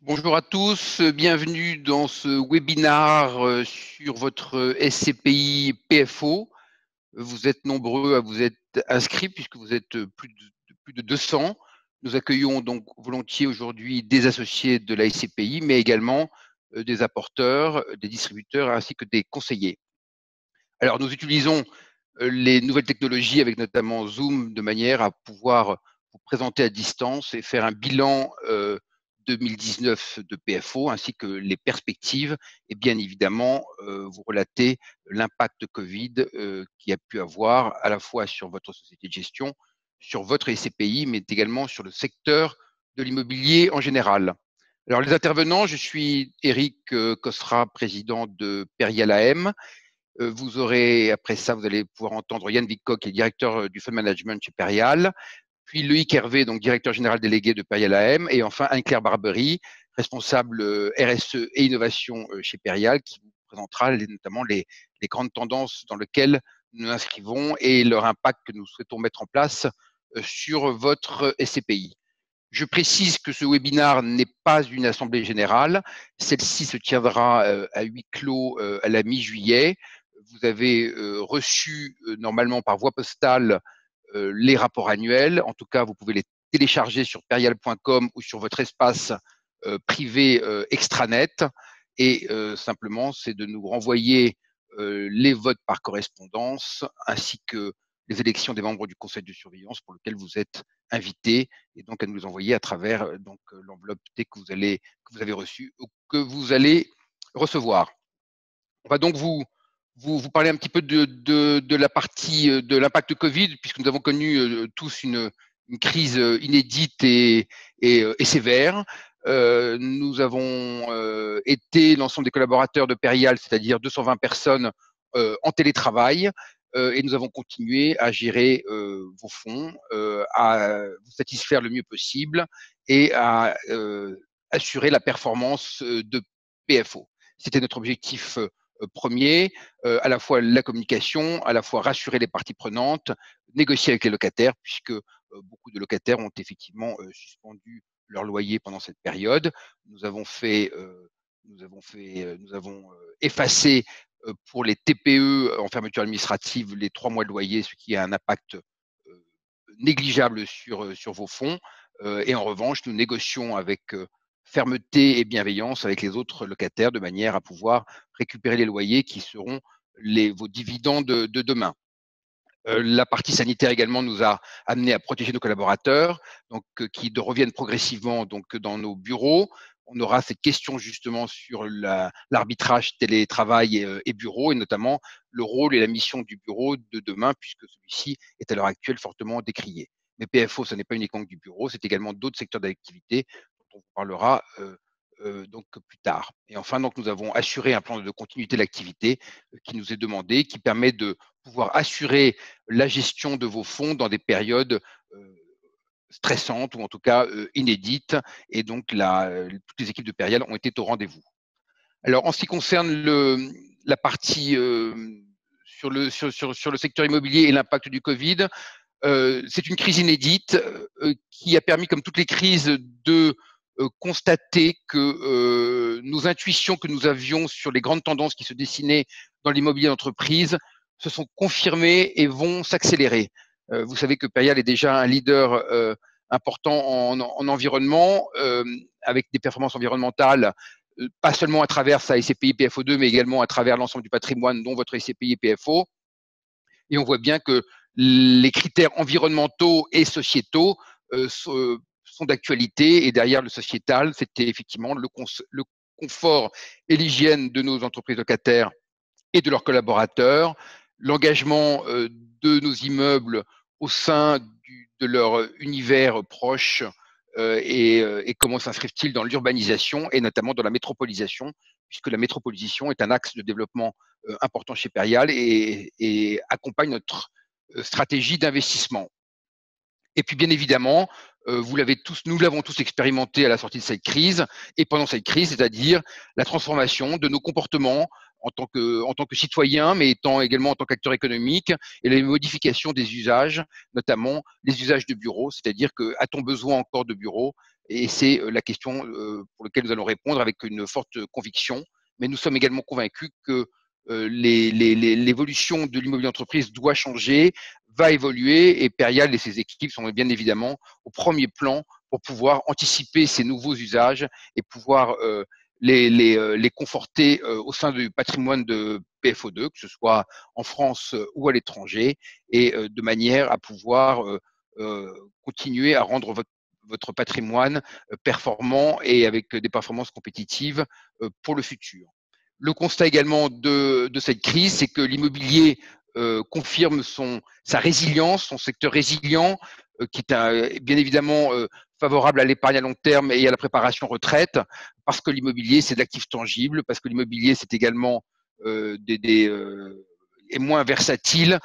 Bonjour à tous, bienvenue dans ce webinaire sur votre SCPI PFO. Vous êtes nombreux à vous être inscrits puisque vous êtes plus de 200. Nous accueillons donc volontiers aujourd'hui des associés de la SCPI, mais également des apporteurs, des distributeurs ainsi que des conseillers. Alors nous utilisons les nouvelles technologies avec notamment Zoom de manière à pouvoir vous présenter à distance et faire un bilan 2019 de PFO ainsi que les perspectives et bien évidemment vous relater l'impact Covid qui a pu avoir à la fois sur votre société de gestion, sur votre SCPI, mais également sur le secteur de l'immobilier en général. Alors les intervenants, je suis Eric Cosra, président de Perial AM. Vous aurez, après ça, vous allez pouvoir entendre Yann Wickock, qui est directeur du fund management chez Perial, puis Loïc Hervé, donc directeur général délégué de Perial AM, et enfin Anne-Claire Barbery, responsable RSE et innovation chez Perial, qui vous présentera notamment les grandes tendances dans lesquelles nous nous inscrivons et leur impact que nous souhaitons mettre en place sur votre SCPI. Je précise que ce webinaire n'est pas une assemblée générale. Celle-ci se tiendra à huis clos à la mi-juillet. Vous avez reçu normalement par voie postale les rapports annuels. En tout cas, vous pouvez les télécharger sur perial.com ou sur votre espace privé extranet. Et simplement, c'est de nous renvoyer les votes par correspondance ainsi que les élections des membres du conseil de surveillance pour lequel vous êtes invités et donc à nous envoyer à travers l'enveloppe T que vous avez reçue ou que vous allez recevoir. On va donc vous parler un petit peu de la partie de l'impact Covid, puisque nous avons connu tous une crise inédite et sévère. Nous avons été, l'ensemble des collaborateurs de Perial, c'est-à-dire 220 personnes en télétravail, et nous avons continué à gérer vos fonds, à vous satisfaire le mieux possible et à assurer la performance de PFO. C'était notre objectif premier, à la fois la communication, à la fois rassurer les parties prenantes, négocier avec les locataires, puisque beaucoup de locataires ont effectivement suspendu leur loyer pendant cette période. Nous avons effacé pour les TPE en fermeture administrative les 3 mois de loyer, ce qui a un impact négligeable sur vos fonds. Et en revanche, nous négocions avec fermeté et bienveillance avec les autres locataires de manière à pouvoir récupérer les loyers qui seront vos dividendes de demain. La partie sanitaire également nous a amené à protéger nos collaborateurs, donc qui reviennent progressivement donc dans nos bureaux. On aura cette question justement sur l'arbitrage télétravail et bureau, et notamment le rôle et la mission du bureau de demain, puisque celui-ci est à l'heure actuelle fortement décrié. Mais PFO, ce n'est pas uniquement du bureau, c'est également d'autres secteurs d'activité dont on vous parlera donc plus tard. Et enfin, donc, nous avons assuré un plan de continuité de l'activité qui nous est demandé, qui permet de pouvoir assurer la gestion de vos fonds dans des périodes stressantes ou en tout cas inédites. Et donc, toutes les équipes de Perial ont été au rendez-vous. Alors, en ce qui concerne la partie sur le secteur immobilier et l'impact du Covid, c'est une crise inédite qui a permis, comme toutes les crises, de constater que nos intuitions que nous avions sur les grandes tendances qui se dessinaient dans l'immobilier d'entreprise se sont confirmées et vont s'accélérer. Vous savez que Perial est déjà un leader important en environnement, avec des performances environnementales, pas seulement à travers sa SCPI PFO2, mais également à travers l'ensemble du patrimoine, dont votre SCPI PFO. Et on voit bien que les critères environnementaux et sociétaux sont d'actualité. Et derrière le sociétal, c'était effectivement le confort et l'hygiène de nos entreprises locataires et de leurs collaborateurs, l'engagement de nos immeubles au sein de leur univers proche et comment s'inscrivent-ils dans l'urbanisation et notamment dans la métropolisation, puisque la métropolisation est un axe de développement important chez Perial et accompagne notre stratégie d'investissement. Et puis bien évidemment, nous l'avons tous expérimenté à la sortie de cette crise et pendant cette crise, c'est-à-dire la transformation de nos comportements en tant que citoyens, mais étant également en tant qu'acteurs économiques, et les modifications des usages, notamment les usages de bureaux, c'est-à-dire que a-t-on besoin encore de bureaux? Et c'est la question pour laquelle nous allons répondre avec une forte conviction. Mais nous sommes également convaincus que l'évolution de l'immobilier d'entreprise doit changer, va évoluer, et Perial et ses équipes sont bien évidemment au premier plan pour pouvoir anticiper ces nouveaux usages et pouvoir les conforter au sein du patrimoine de PFO2, que ce soit en France ou à l'étranger, et de manière à pouvoir continuer à rendre votre patrimoine performant et avec des performances compétitives pour le futur. Le constat également de cette crise, c'est que l'immobilier confirme sa résilience, son secteur résilient, qui est bien évidemment favorable à l'épargne à long terme et à la préparation retraite, parce que l'immobilier, c'est de l'actif tangible, parce que l'immobilier, c'est également est moins versatile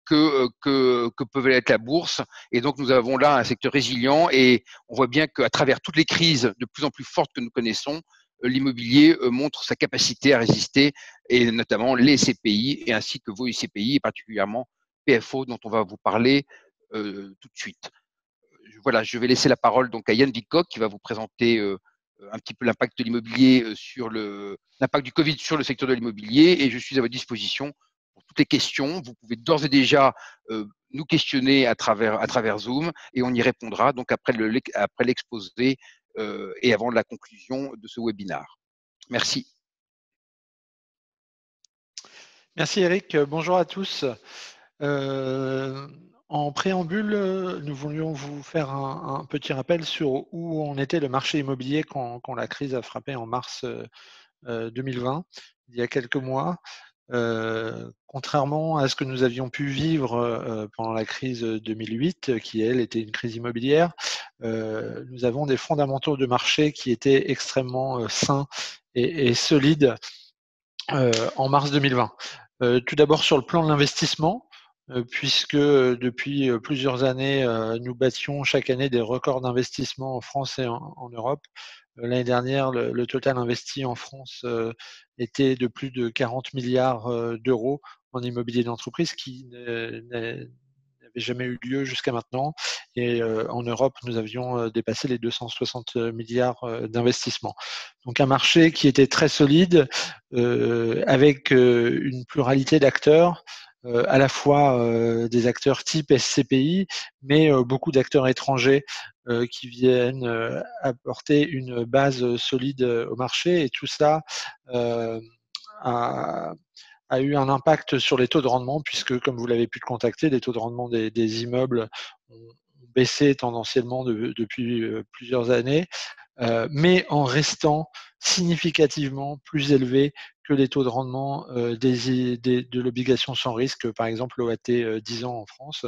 que peuvent l'être la bourse. Et donc, nous avons là un secteur résilient, et on voit bien qu'à travers toutes les crises de plus en plus fortes que nous connaissons, l'immobilier montre sa capacité à résister, et notamment les SCPI, et ainsi que vos SCPI, et particulièrement PFO, dont on va vous parler tout de suite. Voilà, je vais laisser la parole donc à Yann Vidcock, qui va vous présenter un petit peu l'impact de l'immobilier l'impact du Covid sur le secteur de l'immobilier, et je suis à votre disposition pour toutes les questions. Vous pouvez d'ores et déjà nous questionner à travers Zoom, et on y répondra donc après l'exposé et avant la conclusion de ce webinaire. Merci. Merci Eric, bonjour à tous. En préambule, nous voulions vous faire un petit rappel sur où en était le marché immobilier quand la crise a frappé en mars 2020, il y a quelques mois. Contrairement à ce que nous avions pu vivre pendant la crise 2008, qui elle était une crise immobilière, nous avons des fondamentaux de marché qui étaient extrêmement sains et solides en mars 2020. Tout d'abord sur le plan de l'investissement, puisque depuis plusieurs années, nous battions chaque année des records d'investissement en France et en Europe. L'année dernière, le total investi en France était de plus de 40 milliards d'euros en immobilier d'entreprise, qui n'avait jamais eu lieu jusqu'à maintenant. Et en Europe, nous avions dépassé les 260 milliards d'investissements. Donc un marché qui était très solide, avec une pluralité d'acteurs, à la fois des acteurs type SCPI, mais beaucoup d'acteurs étrangers qui viennent apporter une base solide au marché. Et tout ça a eu un impact sur les taux de rendement, puisque, comme vous l'avez pu le contacter, les taux de rendement des immeubles ont baissé tendanciellement depuis plusieurs années, mais en restant significativement plus élevés que les taux de rendement de l'obligation sans risque, par exemple l'OAT 10 ans en France,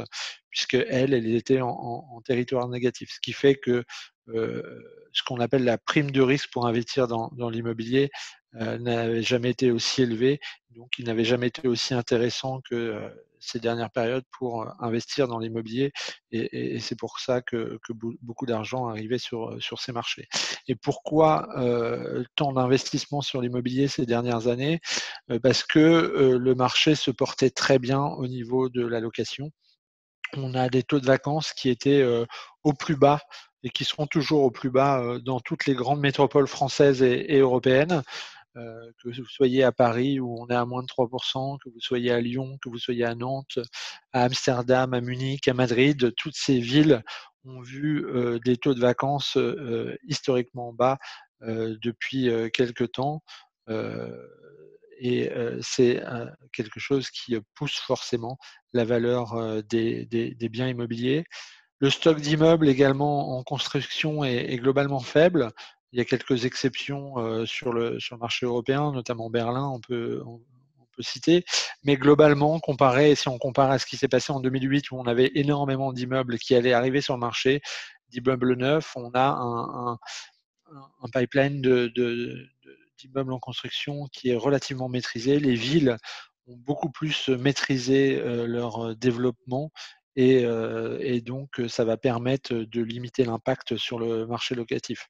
puisque elle était en territoire négatif. Ce qui fait que ce qu'on appelle la prime de risque pour investir dans l'immobilier n'avait jamais été aussi élevé, donc il n'avait jamais été aussi intéressant que ces dernières périodes pour investir dans l'immobilier, et c'est pour ça que beaucoup d'argent arrivait sur ces marchés. Et pourquoi tant d'investissement sur l'immobilier ces dernières années? Parce que le marché se portait très bien au niveau de la location. On a des taux de vacances qui étaient au plus bas et qui seront toujours au plus bas dans toutes les grandes métropoles françaises et européennes. Que vous soyez à Paris où on est à moins de 3%, que vous soyez à Lyon, que vous soyez à Nantes, à Amsterdam, à Munich, à Madrid, toutes ces villes ont vu des taux de vacances historiquement bas depuis quelque temps. Et c'est quelque chose qui pousse forcément la valeur des biens immobiliers. Le stock d'immeubles également en construction est globalement faible. Il y a quelques exceptions sur le marché européen, notamment Berlin, on peut citer. Mais globalement, si on compare à ce qui s'est passé en 2008, où on avait énormément d'immeubles qui allaient arriver sur le marché, d'immeubles neufs, on a un pipeline d'immeubles en construction qui est relativement maîtrisé. Les villes ont beaucoup plus maîtrisé leur développement, et donc ça va permettre de limiter l'impact sur le marché locatif.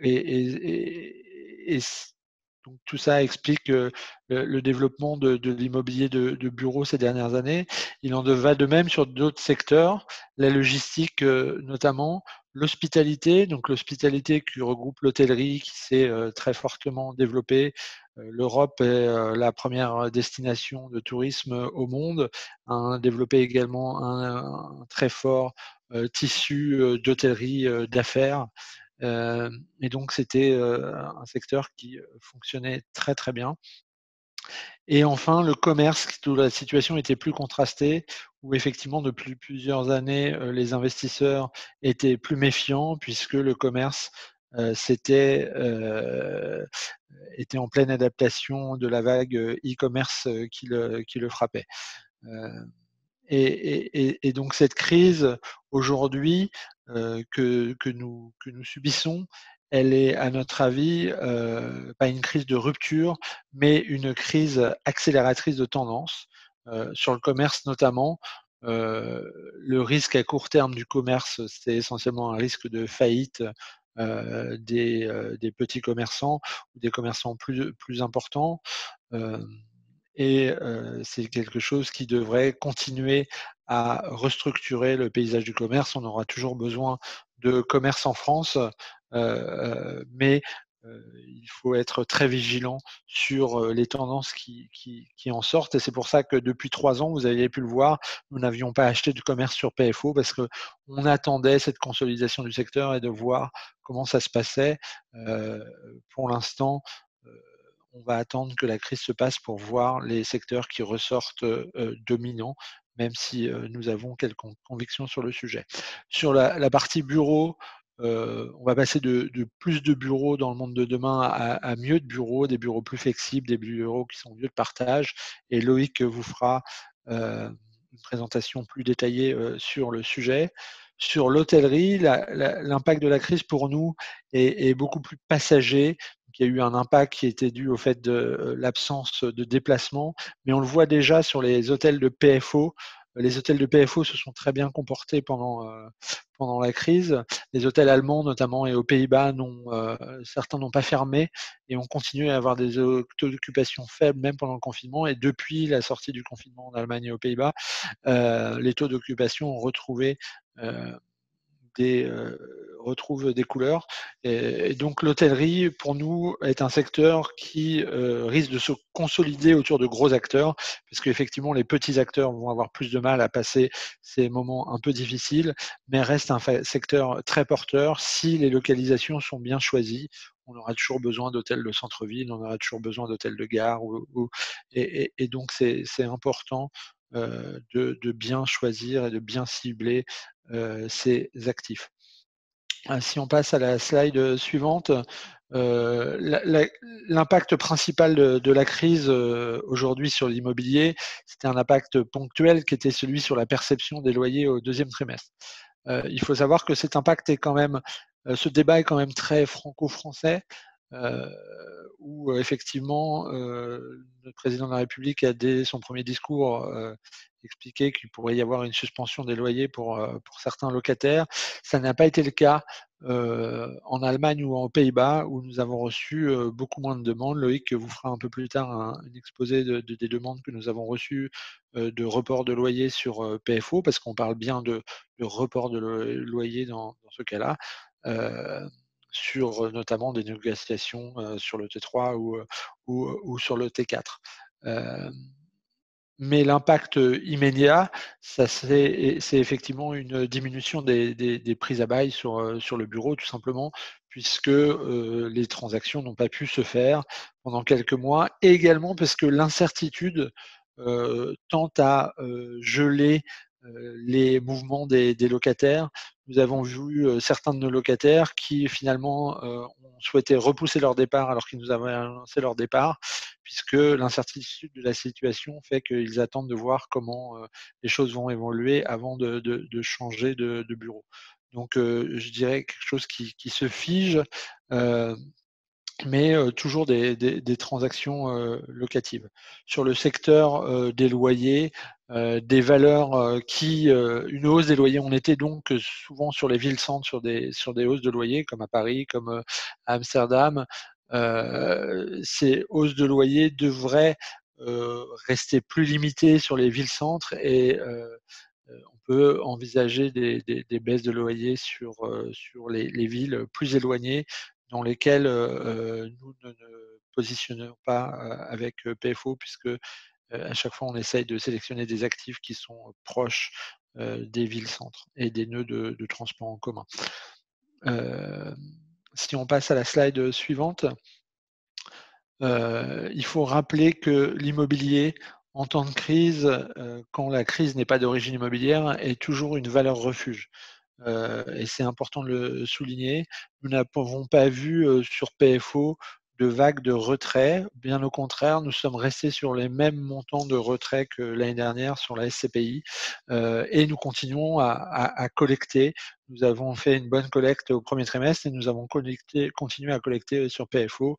Et donc tout ça explique le développement de l'immobilier de bureaux ces dernières années. Il en va de même sur d'autres secteurs, la logistique notamment, L'hospitalité, donc l'hospitalité qui regroupe l'hôtellerie, qui s'est très fortement développée. L'Europe est la première destination de tourisme au monde, a développé également un très fort tissu d'hôtellerie d'affaires. Et donc c'était un secteur qui fonctionnait très très bien. Et enfin, le commerce, où la situation était plus contrastée, où effectivement, depuis plusieurs années, les investisseurs étaient plus méfiants puisque le commerce était en pleine adaptation de la vague e-commerce qui le frappait. Euh, et donc cette crise aujourd'hui que nous subissons, elle est à notre avis pas une crise de rupture, mais une crise accélératrice de tendance. Sur le commerce notamment, le risque à court terme du commerce, c'est essentiellement un risque de faillite des petits commerçants ou des commerçants plus importants. Et c'est quelque chose qui devrait continuer à restructurer le paysage du commerce. On aura toujours besoin de commerce en France, mais il faut être très vigilant sur les tendances qui en sortent. Et c'est pour ça que depuis 3 ans, vous avez pu le voir, nous n'avions pas acheté de commerce sur PFO parce qu'on attendait cette consolidation du secteur et de voir comment ça se passait. Pour l'instant, on va attendre que la crise se passe pour voir les secteurs qui ressortent dominants, même si nous avons quelques convictions sur le sujet. Sur la partie bureau, on va passer de plus de bureaux dans le monde de demain à mieux de bureaux, des bureaux plus flexibles, des bureaux qui sont mieux de partage. Et Loïc vous fera une présentation plus détaillée sur le sujet. Sur l'hôtellerie, l'impact de la crise pour nous est beaucoup plus passager. Il y a eu un impact qui était dû au fait de l'absence de déplacement, mais on le voit déjà sur les hôtels de PFO. Les hôtels de PFO se sont très bien comportés pendant la crise. Les hôtels allemands notamment et aux Pays-Bas, certains n'ont pas fermé et ont continué à avoir des taux d'occupation faibles même pendant le confinement. Et depuis la sortie du confinement en Allemagne et aux Pays-Bas, les taux d'occupation ont euh, retrouve des couleurs. Et donc l'hôtellerie, pour nous, est un secteur qui risque de se consolider autour de gros acteurs, parce qu'effectivement, les petits acteurs vont avoir plus de mal à passer ces moments un peu difficiles, mais reste un secteur très porteur si les localisations sont bien choisies. On aura toujours besoin d'hôtels de centre-ville, on aura toujours besoin d'hôtels de gare, et donc c'est important de bien choisir et de bien cibler ces actifs. Si on passe à la slide suivante, l'impact principal de la crise aujourd'hui sur l'immobilier, c'était un impact ponctuel qui était celui sur la perception des loyers au deuxième trimestre. Il faut savoir que cet impact est quand même, ce débat est quand même très franco-français, où effectivement le président de la République a dès son premier discours expliqué qu'il pourrait y avoir une suspension des loyers pour certains locataires. Ça n'a pas été le cas en Allemagne ou aux Pays-Bas, où nous avons reçu beaucoup moins de demandes. Loïc vous fera un peu plus tard un exposé des demandes que nous avons reçues de report de loyer sur PFO, parce qu'on parle bien de report de loyer dans ce cas-là. Sur notamment des négociations sur le T3 ou sur le T4. Mais l'impact immédiat, c'est effectivement une diminution des prises à bail sur le bureau, tout simplement, puisque les transactions n'ont pas pu se faire pendant quelques mois, et également parce que l'incertitude tend à geler les mouvements des locataires. Nous avons vu certains de nos locataires qui finalement ont souhaité repousser leur départ alors qu'ils nous avaient annoncé leur départ, puisque l'incertitude de la situation fait qu'ils attendent de voir comment les choses vont évoluer avant de changer de bureau. Donc je dirais quelque chose qui se fige, mais toujours des transactions locatives. Sur le secteur des loyers, des valeurs une hausse des loyers, on était donc souvent sur les villes-centres sur des hausses de loyers, comme à Paris, comme à Amsterdam. Ces hausses de loyers devraient rester plus limitées sur les villes-centres et On peut envisager des baisses de loyer sur les villes plus éloignées dans lesquelles nous ne positionnons pas avec PFO, puisque à chaque fois on essaye de sélectionner des actifs qui sont proches des villes-centres et des nœuds de transport en commun. Si on passe à la slide suivante, il faut rappeler que l'immobilier, en temps de crise, quand la crise n'est pas d'origine immobilière, est toujours une valeur refuge. Et c'est important de le souligner. Nous n'avons pas vu sur PFO de vague de retrait. Bien au contraire, nous sommes restés sur les mêmes montants de retrait que l'année dernière sur la SCPI et nous continuons à collecter. Nous avons fait une bonne collecte au premier trimestre et nous avons continué à collecter sur PFO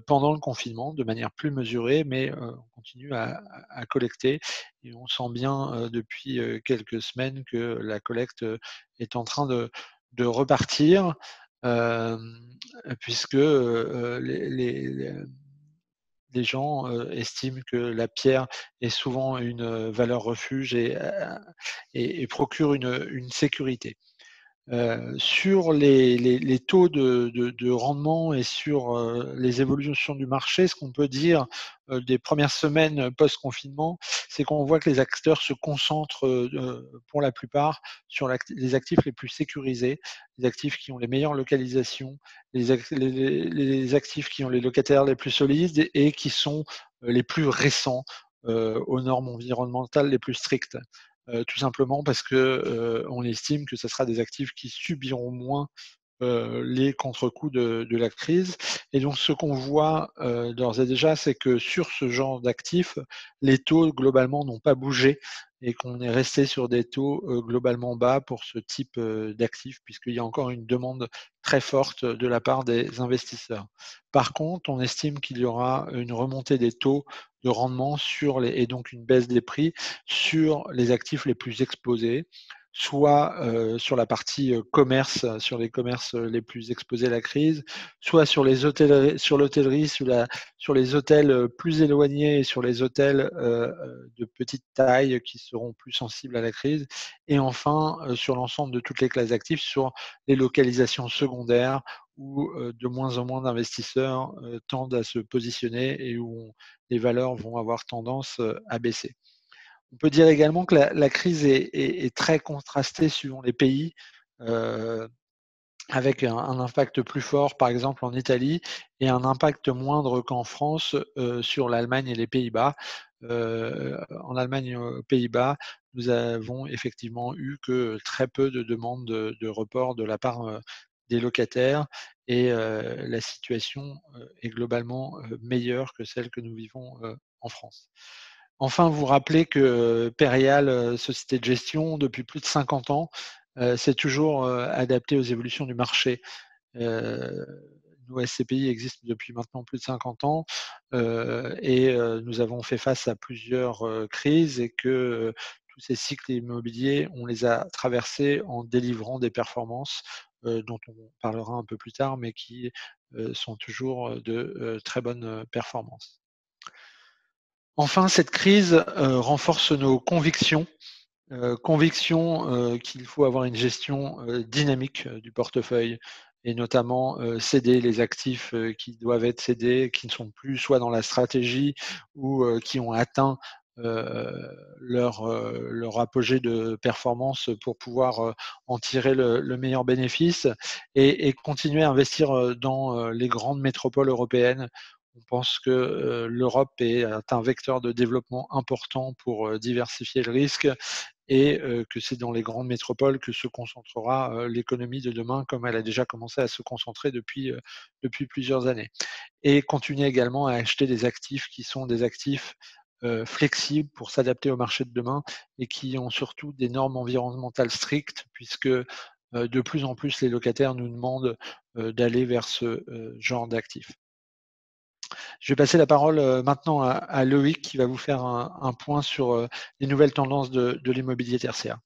pendant le confinement de manière plus mesurée, mais on continue à collecter et on sent bien depuis quelques semaines que la collecte est en train de repartir, puisque les gens estiment que la pierre est souvent une valeur refuge et procure une sécurité. Sur les taux de rendement et sur les évolutions du marché, ce qu'on peut dire des premières semaines post-confinement, c'est qu'on voit que les acteurs se concentrent pour la plupart sur les actifs les plus sécurisés, les actifs qui ont les meilleures localisations, les actifs qui ont les locataires les plus solides et qui sont les plus récents aux normes environnementales les plus strictes. Tout simplement parce que on estime que ce sera des actifs qui subiront moins les contre-coups de la crise. Et donc ce qu'on voit d'ores et déjà, c'est que sur ce genre d'actifs, les taux globalement n'ont pas bougé et qu'on est resté sur des taux globalement bas pour ce type d'actifs, puisqu'il y a encore une demande très forte de la part des investisseurs. Par contre, on estime qu'il y aura une remontée des taux de rendement et donc une baisse des prix sur les actifs les plus exposés, soit sur la partie commerce, sur les commerces les plus exposés à la crise, soit sur l'hôtellerie, sur les hôtels plus éloignés et sur les hôtels de petite taille qui seront plus sensibles à la crise, et enfin sur l'ensemble de toutes les classes d'actifs, sur les localisations secondaires où de moins en moins d'investisseurs tendent à se positionner et où les valeurs vont avoir tendance à baisser. On peut dire également que la crise est très contrastée suivant les pays, avec un impact plus fort, par exemple en Italie, et un impact moindre qu'en France sur l'Allemagne et les Pays-Bas. En Allemagne et aux Pays-Bas, nous avons effectivement eu que très peu de demandes de report de la part des locataires, et la situation est globalement meilleure que celle que nous vivons en France. Enfin, vous rappelez que Perial, société de gestion, depuis plus de 50 ans, s'est toujours adapté aux évolutions du marché. Nous, SCPI existe depuis maintenant plus de 50 ans et nous avons fait face à plusieurs crises, et que tous ces cycles immobiliers, on les a traversés en délivrant des performances dont on parlera un peu plus tard, mais qui sont toujours de très bonnes performances. Enfin, cette crise renforce nos convictions, qu'il faut avoir une gestion dynamique du portefeuille, et notamment céder les actifs qui doivent être cédés, qui ne sont plus soit dans la stratégie ou qui ont atteint leur apogée de performance pour pouvoir en tirer le meilleur bénéfice, et continuer à investir dans les grandes métropoles européennes. On pense que l'Europe est un vecteur de développement important pour diversifier le risque, et que c'est dans les grandes métropoles que se concentrera l'économie de demain, comme elle a déjà commencé à se concentrer depuis plusieurs années. Et continuer également à acheter des actifs qui sont des actifs flexibles pour s'adapter au marché de demain, et qui ont surtout des normes environnementales strictes, puisque de plus en plus les locataires nous demandent d'aller vers ce genre d'actifs. Je vais passer la parole maintenant à Loïc, qui va vous faire un point sur les nouvelles tendances de l'immobilier tertiaire.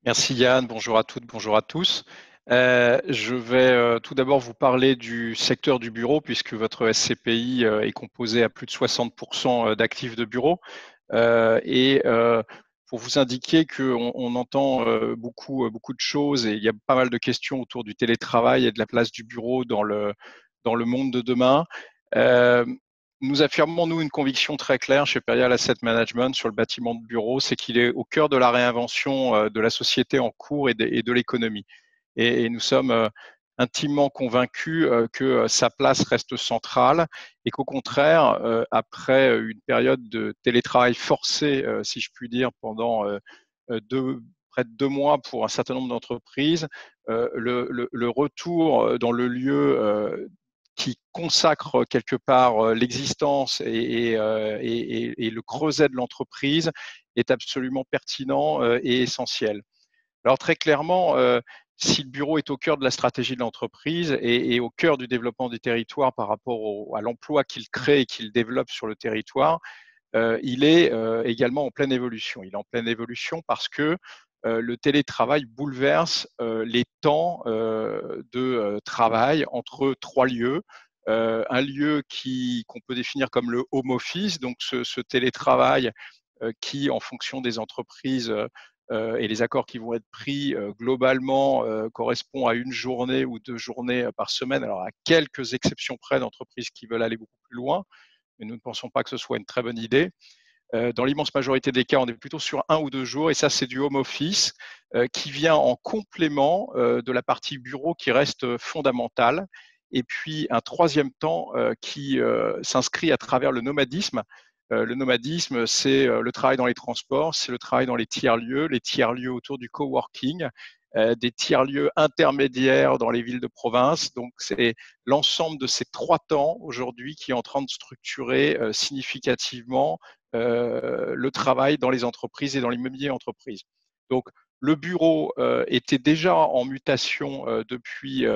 Merci Yann, bonjour à toutes, bonjour à tous. Je vais tout d'abord vous parler du secteur du bureau, puisque votre SCPI est composé à plus de 60% d'actifs de bureaux. pour vous indiquer qu'on entend beaucoup de choses et il y a pas mal de questions autour du télétravail et de la place du bureau dans le monde de demain. Nous affirmons, nous, une conviction très claire chez Perial Asset Management sur le bâtiment de bureau, c'est qu'il est au cœur de la réinvention de la société en cours et de l'économie. Et nous sommes intimement convaincus que sa place reste centrale et qu'au contraire, après une période de télétravail forcé, si je puis dire, pendant près de 2 mois pour un certain nombre d'entreprises, le retour dans le lieu qui consacre quelque part l'existence et le creuset de l'entreprise est absolument pertinent et essentiel. Alors très clairement, si le bureau est au cœur de la stratégie de l'entreprise et au cœur du développement du territoire par rapport à l'emploi qu'il crée et qu'il développe sur le territoire, il est également en pleine évolution. Il est en pleine évolution parce que le télétravail bouleverse les temps de travail entre 3 lieux. Un lieu qu'on peut définir comme le home office, donc ce télétravail qui, en fonction des entreprises et les accords qui vont être pris globalement correspond à 1 journée ou 2 journées par semaine. Alors à quelques exceptions près d'entreprises qui veulent aller beaucoup plus loin, mais nous ne pensons pas que ce soit une très bonne idée. Dans l'immense majorité des cas, on est plutôt sur 1 ou 2 jours, et ça, c'est du home office qui vient en complément de la partie bureau qui reste fondamentale. Et puis un troisième temps qui s'inscrit à travers le nomadisme. Le nomadisme, c'est le travail dans les transports, c'est le travail dans les tiers-lieux autour du coworking, des tiers-lieux intermédiaires dans les villes de province. Donc, c'est l'ensemble de ces 3 temps aujourd'hui qui est en train de structurer significativement le travail dans les entreprises et dans l'immobilier entreprise. Donc, le bureau était déjà en mutation depuis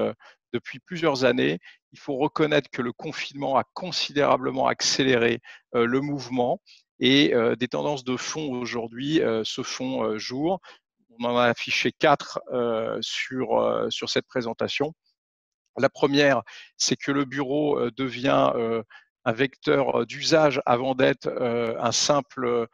plusieurs années. Il faut reconnaître que le confinement a considérablement accéléré le mouvement et des tendances de fond aujourd'hui se font jour. On en a affiché 4 sur cette présentation. La première, c'est que le bureau devient un vecteur d'usage avant d'être un simple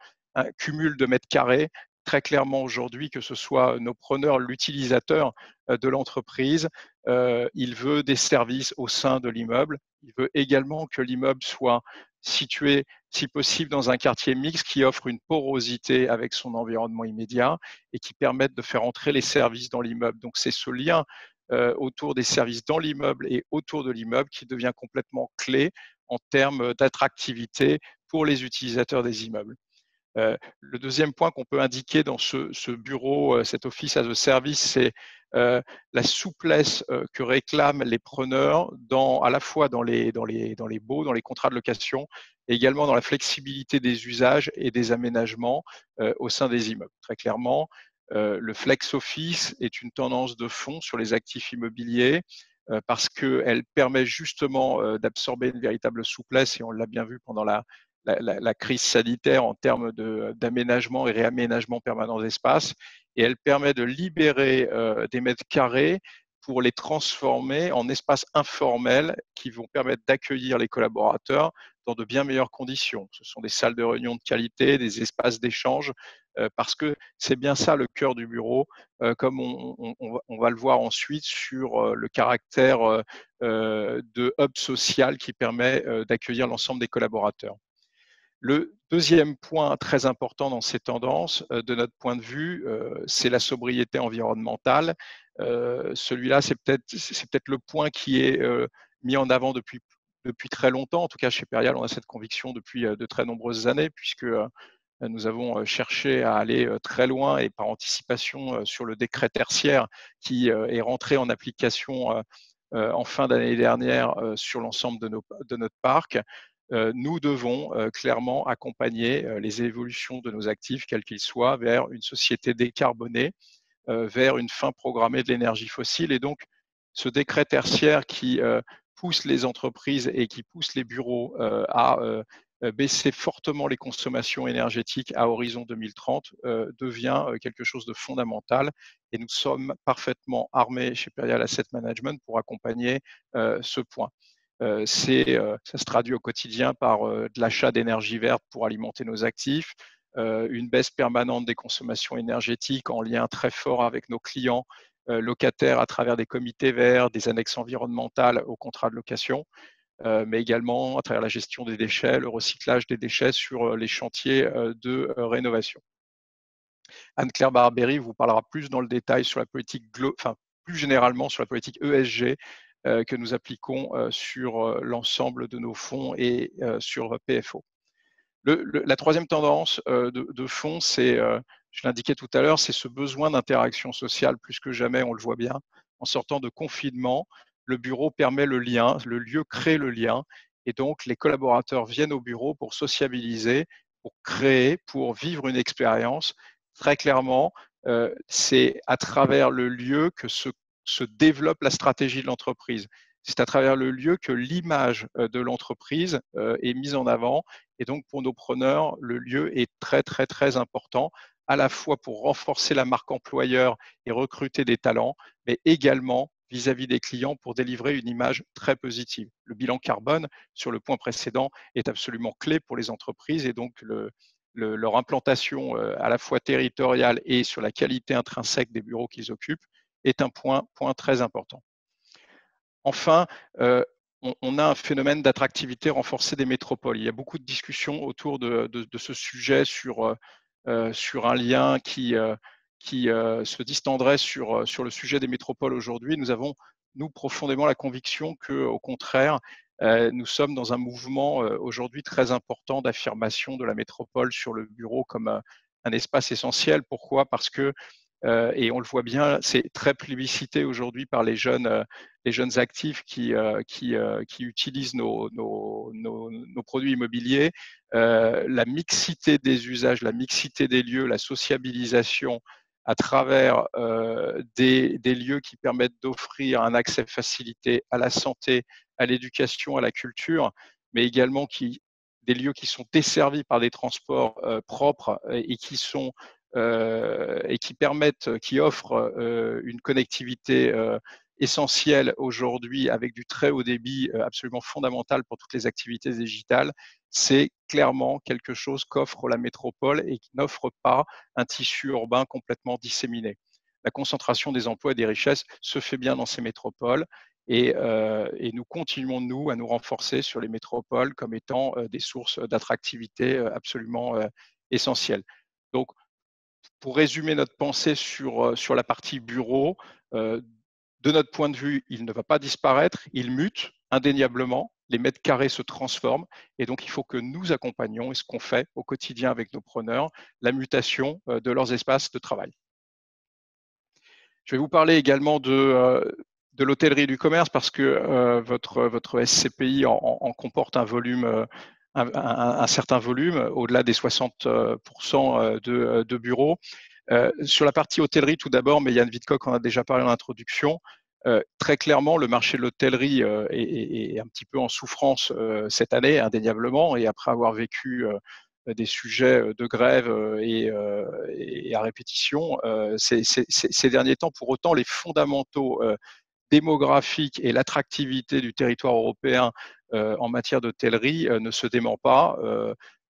cumul de mètres carrés. Très clairement aujourd'hui, que ce soit nos preneurs, l'utilisateur de l'entreprise, il veut des services au sein de l'immeuble. Il veut également que l'immeuble soit situé, si possible, dans un quartier mixte qui offre une porosité avec son environnement immédiat et qui permette de faire entrer les services dans l'immeuble. Donc c'est ce lien autour des services dans l'immeuble et autour de l'immeuble qui devient complètement clé en termes d'attractivité pour les utilisateurs des immeubles. Le deuxième point qu'on peut indiquer dans ce bureau, cet office as a service, c'est la souplesse que réclament les preneurs à la fois dans les baux, dans les contrats de location, et également dans la flexibilité des usages et des aménagements au sein des immeubles. Très clairement, le flex office est une tendance de fond sur les actifs immobiliers parce qu'elle permet justement d'absorber une véritable souplesse, et on l'a bien vu pendant la crise sanitaire en termes d'aménagement et réaménagement permanent d'espace, et elle permet de libérer des mètres carrés pour les transformer en espaces informels qui vont permettre d'accueillir les collaborateurs dans de bien meilleures conditions. Ce sont des salles de réunion de qualité, des espaces d'échange, parce que c'est bien ça le cœur du bureau, comme on va le voir ensuite sur le caractère de hub social qui permet d'accueillir l'ensemble des collaborateurs. Le deuxième point très important dans ces tendances, de notre point de vue, c'est la sobriété environnementale. Celui-là, c'est peut-être le point qui est mis en avant depuis très longtemps. En tout cas, chez Perial, on a cette conviction depuis de très nombreuses années, puisque nous avons cherché à aller très loin et par anticipation sur le décret tertiaire qui est rentré en application en fin d'année dernière sur l'ensemble de notre parc. Nous devons clairement accompagner les évolutions de nos actifs, quels qu'ils soient, vers une société décarbonée, vers une fin programmée de l'énergie fossile. Et donc, ce décret tertiaire qui pousse les entreprises et qui pousse les bureaux à baisser fortement les consommations énergétiques à horizon 2030 devient quelque chose de fondamental. Et nous sommes parfaitement armés chez Perial Asset Management pour accompagner ce point. Ça se traduit au quotidien par de l'achat d'énergie verte pour alimenter nos actifs, une baisse permanente des consommations énergétiques en lien très fort avec nos clients locataires à travers des comités verts, des annexes environnementales au contrat de location, mais également à travers la gestion des déchets, le recyclage des déchets sur les chantiers de rénovation. Anne-Claire Barbery vous parlera plus dans le détail sur la politique, plus généralement sur la politique ESG que nous appliquons sur l'ensemble de nos fonds et sur PFO. La troisième tendance de fond, c'est, je l'indiquais tout à l'heure, c'est ce besoin d'interaction sociale plus que jamais, on le voit bien. En sortant de confinement, le bureau permet le lien, le lieu crée le lien, et donc les collaborateurs viennent au bureau pour sociabiliser, pour créer, pour vivre une expérience. Très clairement, c'est à travers le lieu que se développe la stratégie de l'entreprise. C'est à travers le lieu que l'image de l'entreprise est mise en avant. Et donc, pour nos preneurs, le lieu est très, très, très important, à la fois pour renforcer la marque employeur et recruter des talents, mais également vis-à-vis des clients pour délivrer une image très positive. Le bilan carbone, sur le point précédent, est absolument clé pour les entreprises et donc leur implantation à la fois territoriale et sur la qualité intrinsèque des bureaux qu'ils occupent est un point très important. Enfin, on a un phénomène d'attractivité renforcée des métropoles. Il y a beaucoup de discussions autour de ce sujet sur un lien qui se distendrait sur le sujet des métropoles aujourd'hui. Nous avons, nous, profondément la conviction qu'au contraire, nous sommes dans un mouvement aujourd'hui très important d'affirmation de la métropole sur le bureau comme un espace essentiel. Pourquoi ? Parce que et on le voit bien, c'est très plébiscité aujourd'hui par les jeunes actifs qui utilisent nos produits immobiliers. La mixité des usages, la mixité des lieux, la sociabilisation à travers des lieux qui permettent d'offrir un accès facilité à la santé, à l'éducation, à la culture, mais également des lieux qui sont desservis par des transports propres et qui offrent une connectivité essentielle aujourd'hui avec du très haut débit absolument fondamental pour toutes les activités digitales, c'est clairement quelque chose qu'offre la métropole et qui n'offre pas un tissu urbain complètement disséminé. La concentration des emplois et des richesses se fait bien dans ces métropoles et nous continuons, nous, à nous renforcer sur les métropoles comme étant des sources d'attractivité absolument essentielles. Donc, pour résumer notre pensée sur la partie bureau, de notre point de vue, il ne va pas disparaître, il mute indéniablement, les mètres carrés se transforment et donc il faut que nous accompagnions, et ce qu'on fait au quotidien avec nos preneurs, la mutation de leurs espaces de travail. Je vais vous parler également de l'hôtellerie et du commerce parce que votre SCPI en comporte un volume, un certain volume, au-delà des 60% de bureaux. Sur la partie hôtellerie, tout d'abord, mais Yann Wittkok en a déjà parlé en introduction, très clairement, le marché de l'hôtellerie est un petit peu en souffrance cette année, indéniablement, et après avoir vécu des sujets de grève et à répétition ces derniers temps. Pour autant, les fondamentaux démographiques et l'attractivité du territoire européen en matière d'hôtellerie ne se dément pas.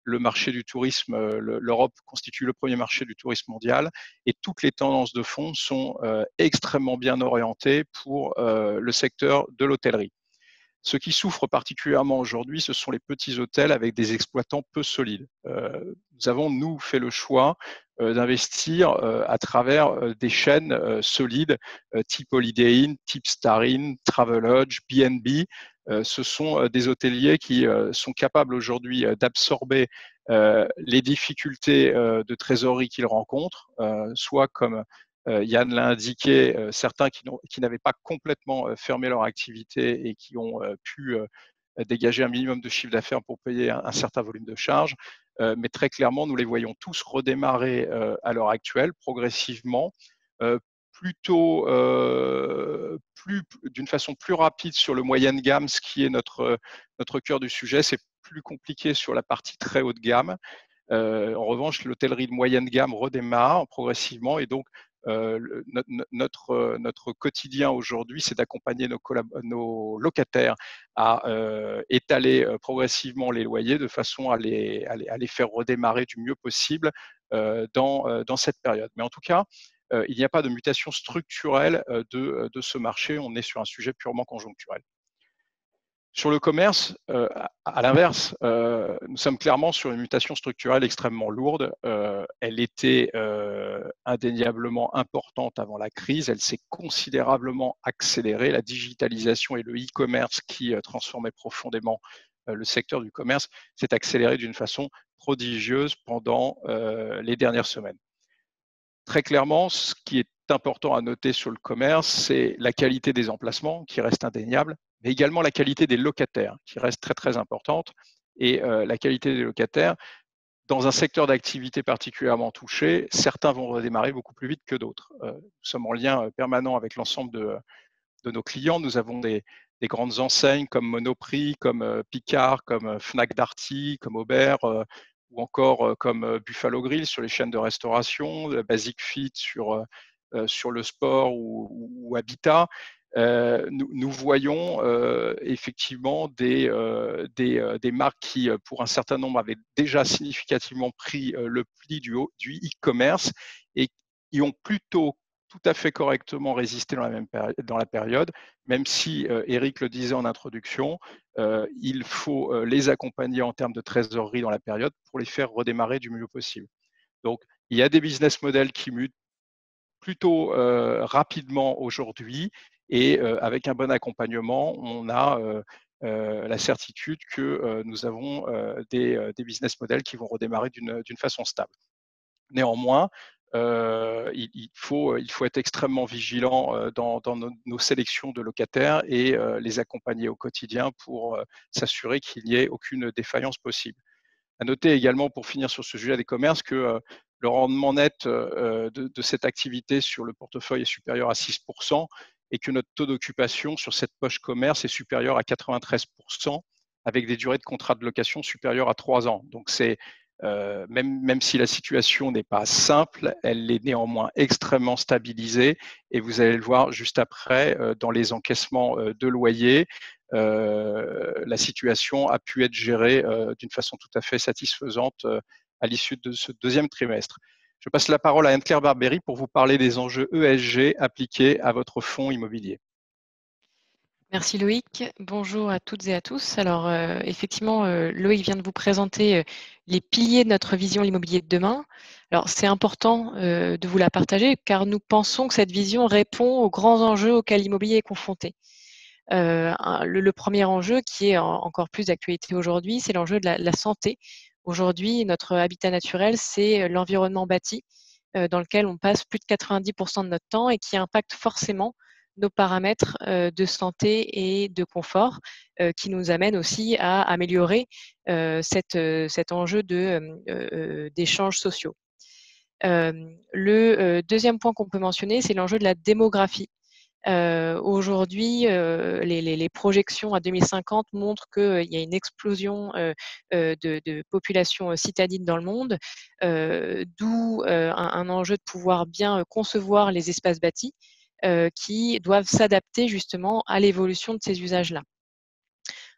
Le marché du tourisme, l'Europe constitue le premier marché du tourisme mondial et toutes les tendances de fond sont extrêmement bien orientées pour le secteur de l'hôtellerie. Ce qui souffre particulièrement aujourd'hui, ce sont les petits hôtels avec des exploitants peu solides. Nous avons, nous, fait le choix d'investir à travers des chaînes solides, type Holiday Inn, type Star Inn, Travelodge, B&B. Ce sont des hôteliers qui sont capables aujourd'hui d'absorber les difficultés de trésorerie qu'ils rencontrent, soit comme Yann l'a indiqué, certains qui n'avaient pas complètement fermé leur activité et qui ont pu dégager un minimum de chiffre d'affaires pour payer un certain volume de charges. Mais très clairement, nous les voyons tous redémarrer à l'heure actuelle, progressivement, d'une façon plus rapide sur le moyenne gamme, ce qui est notre cœur du sujet. C'est plus compliqué sur la partie très haut de gamme. En revanche, l'hôtellerie de moyenne gamme redémarre progressivement et donc notre quotidien aujourd'hui, c'est d'accompagner nos locataires à étaler progressivement les loyers de façon à les faire redémarrer du mieux possible dans cette période. Mais en tout cas, il n'y a pas de mutation structurelle de ce marché. On est sur un sujet purement conjoncturel. Sur le commerce, à l'inverse, nous sommes clairement sur une mutation structurelle extrêmement lourde. Elle était indéniablement importante avant la crise. Elle s'est considérablement accélérée. La digitalisation et le e-commerce qui transformait profondément le secteur du commerce s'est accéléré d'une façon prodigieuse pendant les dernières semaines. Très clairement, ce qui est important à noter sur le commerce, c'est la qualité des emplacements qui reste indéniable, mais également la qualité des locataires qui reste très très importante. Et la qualité des locataires, dans un secteur d'activité particulièrement touché, certains vont redémarrer beaucoup plus vite que d'autres. Nous sommes en lien permanent avec l'ensemble de nos clients. Nous avons des grandes enseignes comme Monoprix, comme Picard, comme Fnac Darty, comme Aubert, ou encore comme Buffalo Grill sur les chaînes de restauration, Basic Fit sur le sport ou Habitat. Nous voyons effectivement des marques qui, pour un certain nombre, avaient déjà significativement pris le pli du e-commerce et qui ont plutôt tout à fait correctement résisté dans la période, même si Eric le disait en introduction, il faut les accompagner en termes de trésorerie dans la période pour les faire redémarrer du mieux possible. Donc, il y a des business models qui mutent plutôt rapidement aujourd'hui et avec un bon accompagnement, on a la certitude que nous avons des business models qui vont redémarrer d'une façon stable. Néanmoins, il faut être extrêmement vigilant dans nos sélections de locataires et les accompagner au quotidien pour s'assurer qu'il n'y ait aucune défaillance possible. À noter également, pour finir sur ce sujet des commerces, que le rendement net de cette activité sur le portefeuille est supérieur à 6% et que notre taux d'occupation sur cette poche commerce est supérieur à 93% avec des durées de contrat de location supérieures à 3 ans. Donc c'est même si la situation n'est pas simple, elle est néanmoins extrêmement stabilisée et vous allez le voir juste après dans les encaissements de loyers. La situation a pu être gérée d'une façon tout à fait satisfaisante à l'issue de ce deuxième trimestre. Je passe la parole à Anne-Claire Barbery pour vous parler des enjeux ESG appliqués à votre fonds immobilier. Merci Loïc. Bonjour à toutes et à tous. Alors effectivement, Loïc vient de vous présenter les piliers de notre vision de l'immobilier de demain. Alors c'est important de vous la partager car nous pensons que cette vision répond aux grands enjeux auxquels l'immobilier est confronté. Le premier enjeu qui est encore plus d'actualité aujourd'hui, c'est l'enjeu de la santé. Aujourd'hui, notre habitat naturel, c'est l'environnement bâti dans lequel on passe plus de 90% de notre temps et qui impacte forcément nos paramètres de santé et de confort qui nous amènent aussi à améliorer cet enjeu d'échanges sociaux. Le deuxième point qu'on peut mentionner, c'est l'enjeu de la démographie. Aujourd'hui, les projections à 2050 montrent qu'il y a une explosion de population citadine dans le monde, d'où un enjeu de pouvoir bien concevoir les espaces bâtis qui doivent s'adapter justement à l'évolution de ces usages-là.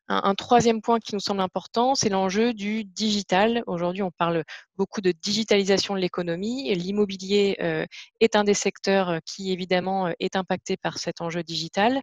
Un troisième point qui nous semble important, c'est l'enjeu du digital. Aujourd'hui, on parle beaucoup de digitalisation de l'économie et l'immobilier est un des secteurs qui, évidemment, est impacté par cet enjeu digital.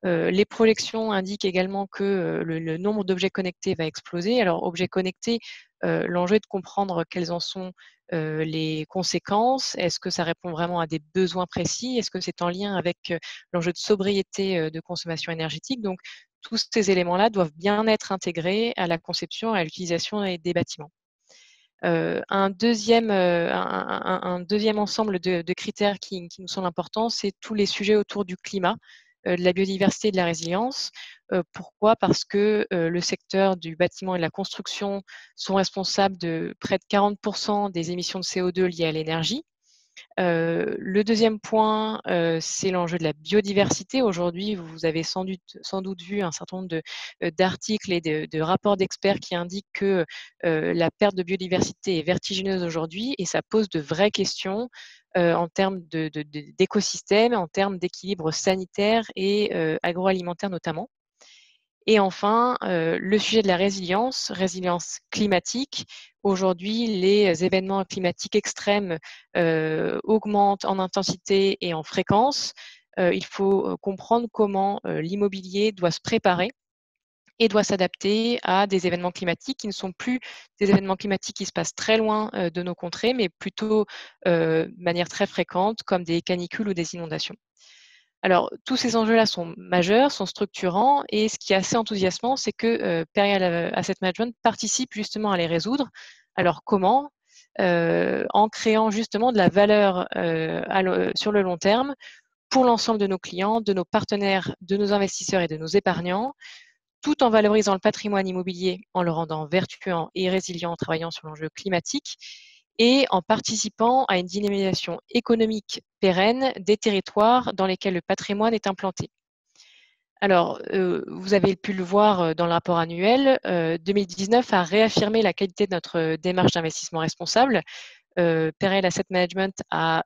Les projections indiquent également que le nombre d'objets connectés va exploser. Alors, objets connectés, l'enjeu est de comprendre quelles en sont les conséquences. Est-ce que ça répond vraiment à des besoins précis? Est-ce que c'est en lien avec l'enjeu de sobriété de consommation énergétique? Donc, tous ces éléments-là doivent bien être intégrés à la conception et à l'utilisation des bâtiments. Un deuxième ensemble de critères qui nous semble important, c'est tous les sujets autour du climat, de la biodiversité et de la résilience. Pourquoi? Parce que le secteur du bâtiment et de la construction sont responsables de près de 40% des émissions de CO2 liées à l'énergie. Le deuxième point, c'est l'enjeu de la biodiversité. Aujourd'hui, vous avez sans doute vu un certain nombre d'articles et de rapports d'experts qui indiquent que la perte de biodiversité est vertigineuse aujourd'hui et ça pose de vraies questions en termes d'écosystème, en termes d'équilibre sanitaire et agroalimentaire notamment. Et enfin, le sujet de la résilience climatique. Aujourd'hui, les événements climatiques extrêmes augmentent en intensité et en fréquence. Il faut comprendre comment l'immobilier doit se préparer et doit s'adapter à des événements climatiques qui ne sont plus des événements climatiques qui se passent très loin de nos contrées, mais plutôt de manière très fréquente, comme des canicules ou des inondations. Alors, tous ces enjeux-là sont majeurs, sont structurants, et ce qui est assez enthousiasmant, c'est que Perial Asset Management participe justement à les résoudre. Alors, comment ? En créant justement de la valeur sur le long terme pour l'ensemble de nos clients, de nos partenaires, de nos investisseurs et de nos épargnants, tout en valorisant le patrimoine immobilier, en le rendant vertueux et résilient en travaillant sur l'enjeu climatique et en participant à une dynamisation économique pérenne des territoires dans lesquels le patrimoine est implanté. Alors, vous avez pu le voir dans le rapport annuel, 2019 a réaffirmé la qualité de notre démarche d'investissement responsable. Perial Asset Management a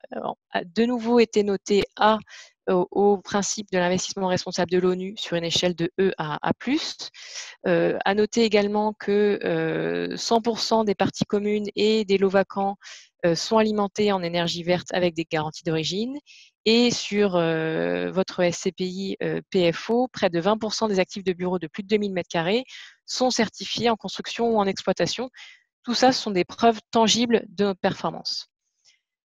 de nouveau été noté A au principe de l'investissement responsable de l'ONU sur une échelle de E à A+. À noter également que 100% des parties communes et des lots vacants sont alimentés en énergie verte avec des garanties d'origine. Et sur votre SCPI PFO, près de 20% des actifs de bureaux de plus de 2000 m² sont certifiés en construction ou en exploitation. Tout ça, ce sont des preuves tangibles de notre performance.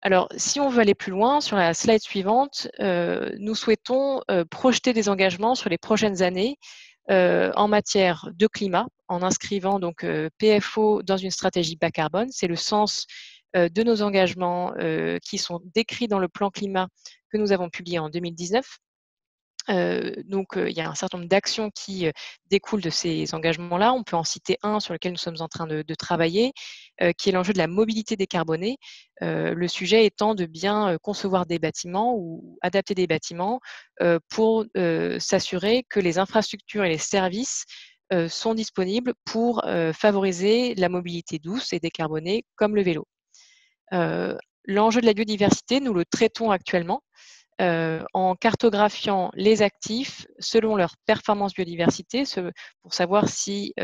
Alors, si on veut aller plus loin, sur la slide suivante, nous souhaitons projeter des engagements sur les prochaines années en matière de climat, en inscrivant donc PFO dans une stratégie bas carbone. C'est le sens de nos engagements qui sont décrits dans le plan climat que nous avons publié en 2019. Donc, il y a un certain nombre d'actions qui découlent de ces engagements-là. On peut en citer un sur lequel nous sommes en train de travailler, qui est l'enjeu de la mobilité décarbonée. Le sujet étant de bien concevoir des bâtiments ou adapter des bâtiments pour s'assurer que les infrastructures et les services sont disponibles pour favoriser la mobilité douce et décarbonée comme le vélo. L'enjeu de la biodiversité, nous le traitons actuellement. En cartographiant les actifs selon leur performance biodiversité, pour savoir si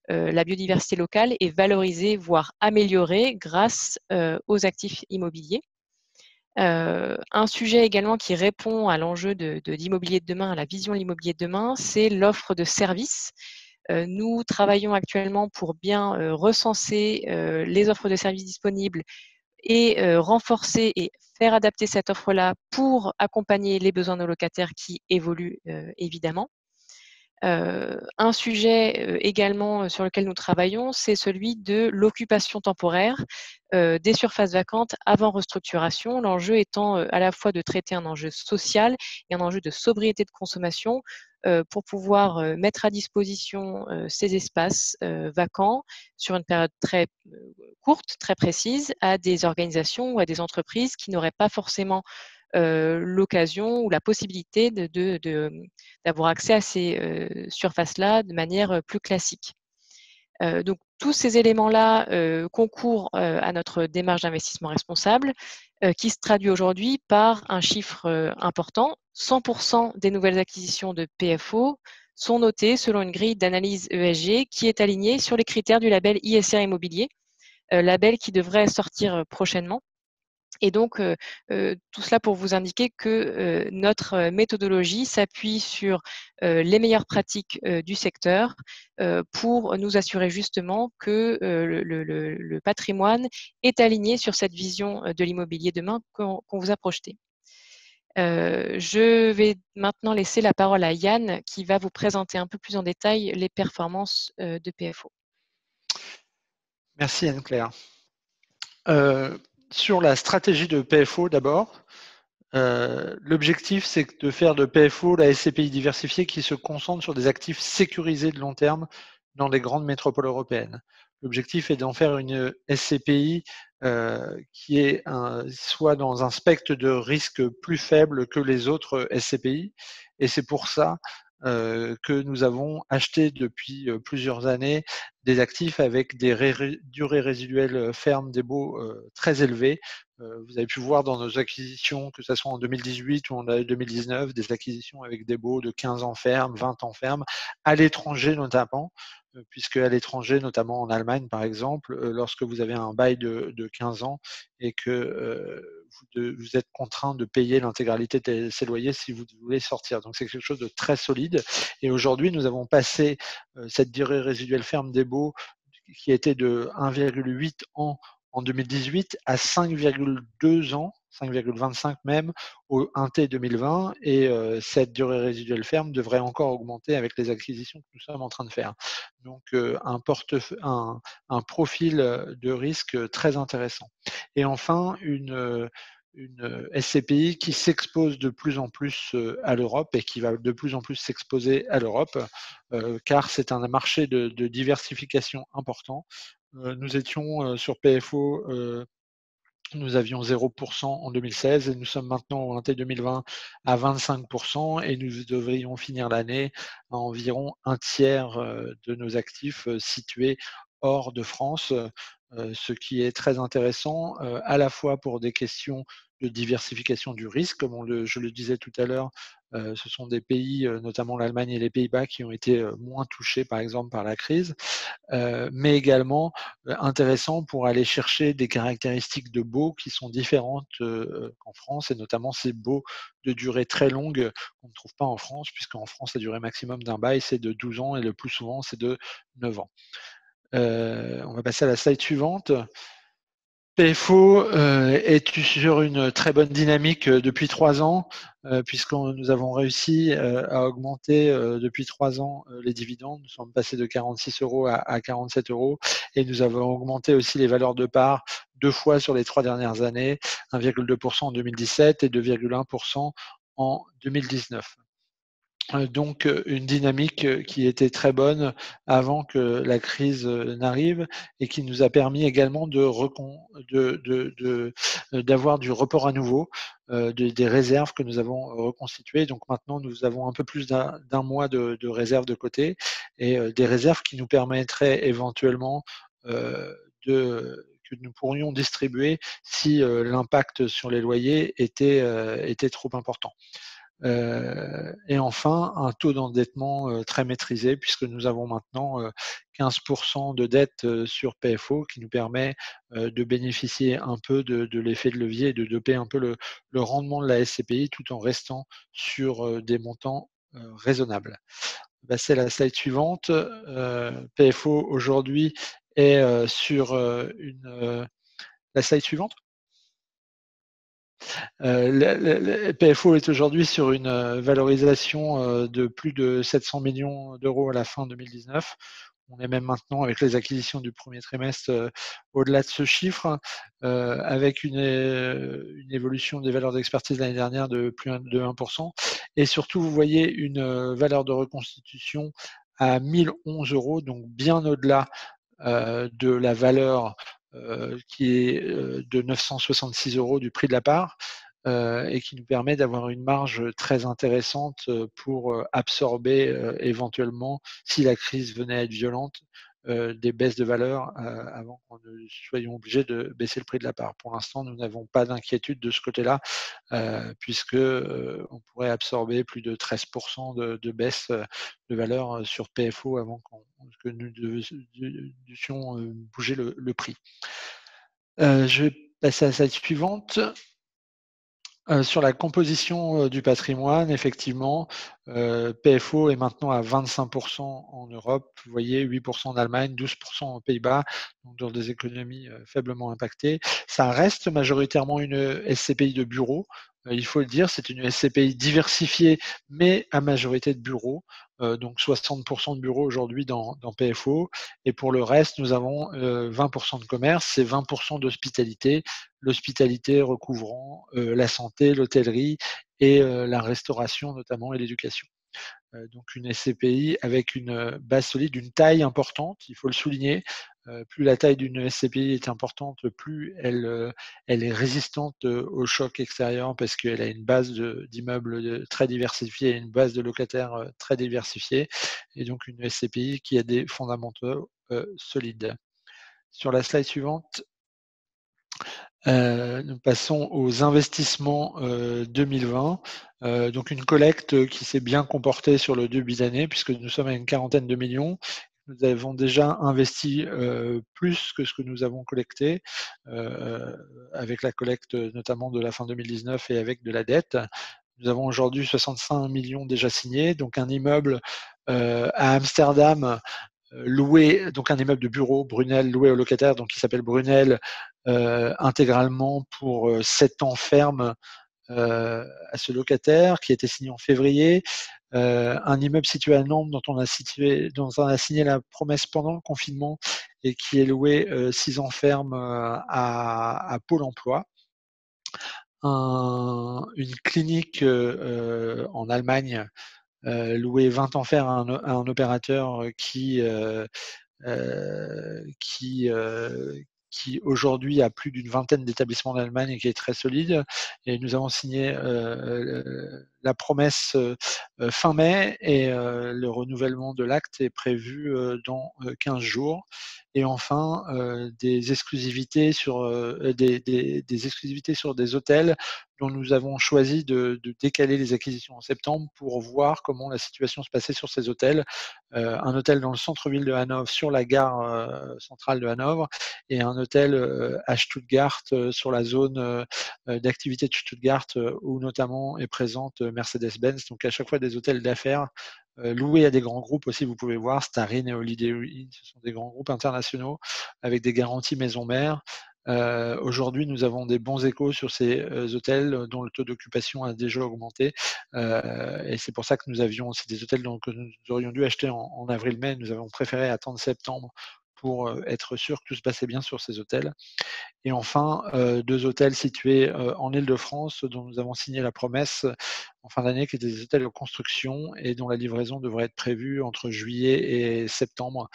la biodiversité locale est valorisée, voire améliorée grâce aux actifs immobiliers. Un sujet également qui répond à l'enjeu d'immobilier de demain, à la vision de l'immobilier de demain, c'est l'offre de services. Nous travaillons actuellement pour bien recenser les offres de services disponibles et renforcer et faire adapter cette offre-là pour accompagner les besoins de nos locataires qui évoluent évidemment. Un sujet également sur lequel nous travaillons, c'est celui de l'occupation temporaire des surfaces vacantes avant restructuration. L'enjeu étant à la fois de traiter un enjeu social et un enjeu de sobriété de consommation pour pouvoir mettre à disposition ces espaces vacants sur une période très courte, très précise, à des organisations ou à des entreprises qui n'auraient pas forcément l'occasion ou la possibilité d'avoir accès à ces surfaces-là de manière plus classique. Donc, tous ces éléments-là concourent à notre démarche d'investissement responsable qui se traduit aujourd'hui par un chiffre important. 100% des nouvelles acquisitions de PFO sont notées selon une grille d'analyse ESG qui est alignée sur les critères du label ISR Immobilier, label qui devrait sortir prochainement. Et donc, tout cela pour vous indiquer que notre méthodologie s'appuie sur les meilleures pratiques du secteur pour nous assurer justement que le patrimoine est aligné sur cette vision de l'immobilier demain qu'on vous a projetée. Je vais maintenant laisser la parole à Yann qui va vous présenter un peu plus en détail les performances de PFO. Merci Anne-Claire. Sur la stratégie de PFO d'abord, l'objectif c'est de faire de PFO la SCPI diversifiée qui se concentre sur des actifs sécurisés de long terme dans les grandes métropoles européennes. L'objectif est d'en faire une SCPI qui est soit dans un spectre de risque plus faible que les autres SCPI, et c'est pour ça que nous avons acheté depuis plusieurs années des actifs avec des durées résiduelles fermes des baux très élevées. Vous avez pu voir dans nos acquisitions, que ce soit en 2018 ou en 2019, des acquisitions avec des baux de 15 ans ferme, 20 ans ferme, à l'étranger notamment, puisque à l'étranger, notamment en Allemagne par exemple, lorsque vous avez un bail de 15 ans et que vous êtes contraint de payer l'intégralité de ces loyers si vous voulez sortir. Donc c'est quelque chose de très solide. Et aujourd'hui, nous avons passé cette durée résiduelle ferme des baux qui était de 1,8 ans en 2018 à 5,2 ans, 5,25 même, au 1T 2020. Et cette durée résiduelle ferme devrait encore augmenter avec les acquisitions que nous sommes en train de faire. Donc un profil de risque très intéressant. Et enfin, une SCPI qui s'expose de plus en plus à l'Europe et qui va de plus en plus s'exposer à l'Europe, car c'est un marché de diversification important. Nous étions sur PFO, nous avions 0% en 2016 et nous sommes maintenant au 1T 2020 à 25% et nous devrions finir l'année à environ un tiers de nos actifs situés hors de France, ce qui est très intéressant à la fois pour des questions de diversification du risque, comme je le disais tout à l'heure, ce sont des pays, notamment l'Allemagne et les Pays-Bas, qui ont été moins touchés par exemple par la crise, mais également intéressant pour aller chercher des caractéristiques de baux qui sont différentes qu'en France, et notamment ces baux de durée très longue qu'on ne trouve pas en France, puisqu'en France, la durée maximum d'un bail, c'est de 12 ans et le plus souvent, c'est de 9 ans. On va passer à la slide suivante. PFO est sur une très bonne dynamique depuis 3 ans, puisque nous avons réussi à augmenter depuis 3 ans les dividendes. Nous sommes passés de 46 € à 47 € et nous avons augmenté aussi les valeurs de part 2 fois sur les 3 dernières années, 1,2% en 2017 et 2,1% en 2019. Donc une dynamique qui était très bonne avant que la crise n'arrive et qui nous a permis également d'avoir du report à nouveau des réserves que nous avons reconstituées. Donc maintenant, nous avons un peu plus d'un mois de réserves de côté et des réserves qui nous permettraient éventuellement que nous pourrions distribuer si l'impact sur les loyers était trop important. Et enfin, un taux d'endettement très maîtrisé, puisque nous avons maintenant 15% de dette sur PFO, qui nous permet de bénéficier un peu de l'effet de levier et de doper un peu le rendement de la SCPI, tout en restant sur des montants raisonnables. C'est la slide suivante. PFO aujourd'hui est sur la slide suivante. PFO est aujourd'hui sur une valorisation de plus de 700 millions d'euros à la fin 2019. On est même maintenant, avec les acquisitions du premier trimestre, au-delà de ce chiffre, avec une évolution des valeurs d'expertise l'année dernière de plus de 1%. Et surtout, vous voyez une valeur de reconstitution à 1011 €, donc bien au-delà de la valeur qui est de 966 € du prix de la part, et qui nous permet d'avoir une marge très intéressante pour absorber éventuellement, si la crise venait à être violente, des baisses de valeur avant qu'on ne soyons obligés de baisser le prix de la part. Pour l'instant, nous n'avons pas d'inquiétude de ce côté-là, puisque on pourrait absorber plus de 13% de baisse de valeur sur PFO avant que nous devions bouger le prix. Je vais passer à la slide suivante. Sur la composition du patrimoine, effectivement, PFO est maintenant à 25% en Europe, vous voyez 8% en Allemagne, 12% aux Pays-Bas, donc dans des économies faiblement impactées. Ça reste majoritairement une SCPI de bureau, il faut le dire, c'est une SCPI diversifiée, mais à majorité de bureaux, donc 60% de bureaux aujourd'hui dans PFO, et pour le reste, nous avons 20% de commerce et 20% d'hospitalité, l'hospitalité recouvrant la santé, l'hôtellerie et la restauration notamment et l'éducation. donc une SCPI avec une base solide, une taille importante, il faut le souligner. Plus la taille d'une SCPI est importante, plus elle est résistante au choc extérieur parce qu'elle a une base d'immeubles très diversifiée, une base de locataires très diversifiée, et donc une SCPI qui a des fondamentaux solides. Sur la slide suivante, nous passons aux investissements 2020. Donc une collecte qui s'est bien comportée sur le début d'année puisque nous sommes à une quarantaine de millions. Nous avons déjà investi plus que ce que nous avons collecté, avec la collecte notamment de la fin 2019 et avec de la dette. Nous avons aujourd'hui 65 millions déjà signés, donc un immeuble à Amsterdam loué, donc un immeuble de bureau, Brunel, loué aux locataires, donc qui s'appelle Brunel, intégralement pour 7 ans ferme à ce locataire, qui a été signé en février. Un immeuble situé à Nantes dont on a signé la promesse pendant le confinement et qui est loué 6 ans ferme à Pôle emploi. Une clinique en Allemagne loué 20 ans ferme à un opérateur qui aujourd'hui a plus d'une vingtaine d'établissements en Allemagne et qui est très solide. Et nous avons signé la promesse fin mai, et le renouvellement de l'acte est prévu dans 15 jours. Et enfin, des exclusivités sur des exclusivités sur des hôtels dont nous avons choisi de décaler les acquisitions en septembre pour voir comment la situation se passait sur ces hôtels. Un hôtel dans le centre-ville de Hanovre, sur la gare centrale de Hanovre, et un hôtel à Stuttgart, sur la zone d'activité de Stuttgart, où notamment est présente Mercedes-Benz. Donc à chaque fois des hôtels d'affaires loués à des grands groupes aussi, vous pouvez voir, Starin et Holiday Inn, ce sont des grands groupes internationaux avec des garanties maison mère. Aujourd'hui, nous avons des bons échos sur ces hôtels dont le taux d'occupation a déjà augmenté. Et c'est pour ça que nous avions, c'est des hôtels que nous aurions dû acheter en avril-mai. Nous avons préféré attendre septembre pour être sûr que tout se passait bien sur ces hôtels. Et enfin, 2 hôtels situés en Île-de-France dont nous avons signé la promesse en fin d'année, qui étaient des hôtels en construction et dont la livraison devrait être prévue entre juillet et septembre,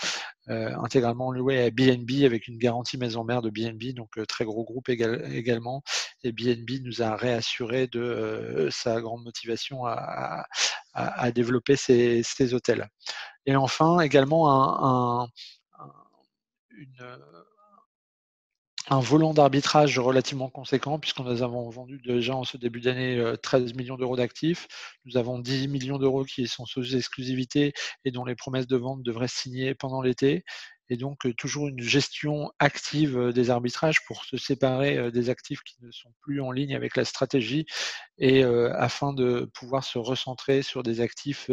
intégralement loués à BNB avec une garantie maison mère de BNB, donc très gros groupe également. Et BNB nous a réassuré de sa grande motivation à développer ces hôtels. Et enfin, également un volant d'arbitrage relativement conséquent, puisqu'on nous avons vendu déjà en ce début d'année 13 millions d'euros d'actifs. Nous avons 10 millions d'euros qui sont sous exclusivité et dont les promesses de vente devraient signer pendant l'été. Et donc toujours une gestion active des arbitrages pour se séparer des actifs qui ne sont plus en ligne avec la stratégie, et afin de pouvoir se recentrer sur des actifs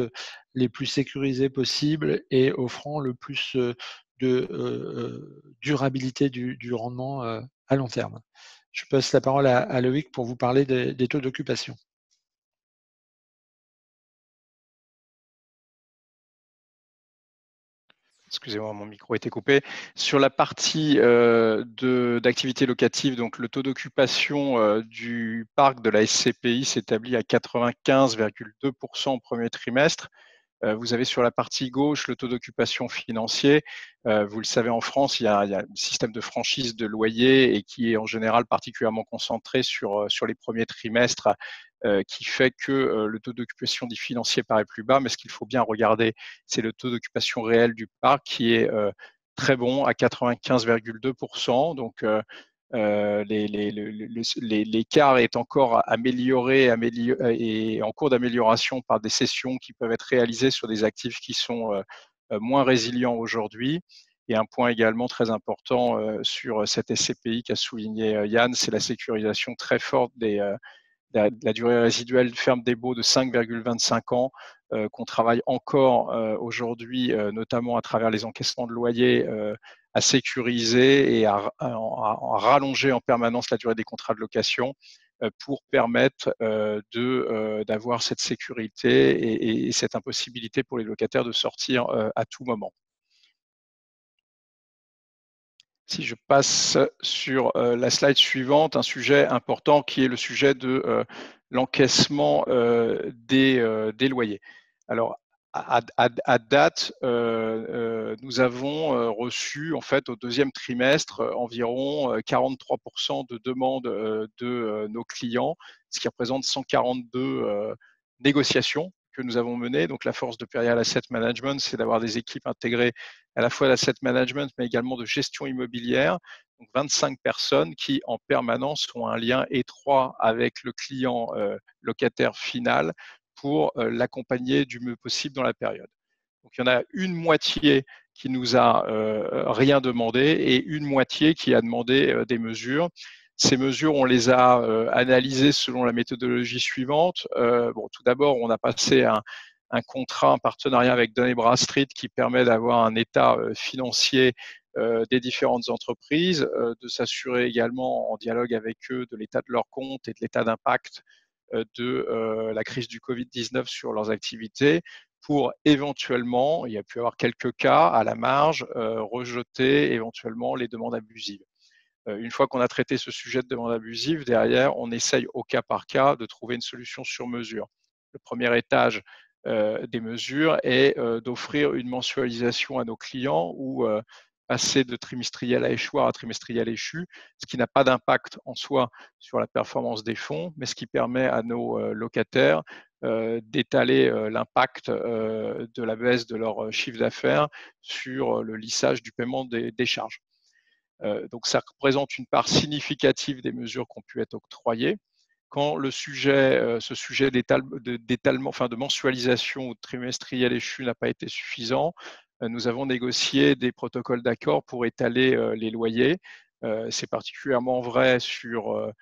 les plus sécurisés possibles et offrant le plus de durabilité du rendement à long terme. Je passe la parole à Loïc pour vous parler des taux d'occupation. Excusez-moi, mon micro était coupé. Sur la partie d'activité locative, donc le taux d'occupation du parc de la SCPI s'établit à 95,2% au premier trimestre. Vous avez sur la partie gauche le taux d'occupation financier. Vous le savez, en France, il y a un système de franchise de loyer et qui est en général particulièrement concentré sur les premiers trimestres, qui fait que le taux d'occupation du financier paraît plus bas. Mais ce qu'il faut bien regarder, c'est le taux d'occupation réel du parc qui est très bon à 95,2%. Donc, l'écart est encore amélioré et en cours d'amélioration par des cessions qui peuvent être réalisées sur des actifs qui sont moins résilients aujourd'hui. Et un point également très important sur cette SCPI qu'a souligné Yann, c'est la sécurisation très forte de la durée résiduelle ferme des baux de 5,25 ans, qu'on travaille encore aujourd'hui, notamment à travers les encaissements de loyers, à sécuriser et à rallonger en permanence la durée des contrats de location pour permettre d'avoir cette sécurité et cette impossibilité pour les locataires de sortir à tout moment. Si je passe sur la slide suivante, un sujet important qui est le sujet de l'encaissement des loyers. Alors, À date, nous avons reçu en fait au deuxième trimestre environ 43% de demandes de nos clients, ce qui représente 142 négociations que nous avons menées. Donc la force de Perial Asset Management, c'est d'avoir des équipes intégrées à la fois d'asset management, mais également de gestion immobilière. Donc 25 personnes qui en permanence ont un lien étroit avec le client locataire final pour l'accompagner du mieux possible dans la période. Donc il y en a une moitié qui nous a rien demandé et une moitié qui a demandé des mesures. Ces mesures, on les a analysées selon la méthodologie suivante. Bon, tout d'abord, on a passé un contrat, un partenariat avec Dun & Bradstreet qui permet d'avoir un état financier des différentes entreprises, de s'assurer également en dialogue avec eux de l'état de leurs comptes et de l'état d'impact de la crise du Covid-19 sur leurs activités pour éventuellement, il y a pu y avoir quelques cas à la marge, rejeter éventuellement les demandes abusives. Une fois qu'on a traité ce sujet de demande abusive, derrière, on essaye au cas par cas de trouver une solution sur mesure. Le premier étage des mesures est d'offrir une mensualisation à nos clients ou passer de trimestriel à échoir à trimestriel échu, ce qui n'a pas d'impact en soi sur la performance des fonds, mais ce qui permet à nos locataires d'étaler l'impact de la baisse de leur chiffre d'affaires sur le lissage du paiement des charges. Donc ça représente une part significative des mesures qui ont pu être octroyées. Quand ce sujet d'étalement, enfin de mensualisation ou de trimestriel échu n'a pas été suffisant, nous avons négocié des protocoles d'accord pour étaler les loyers. C'est particulièrement vrai sur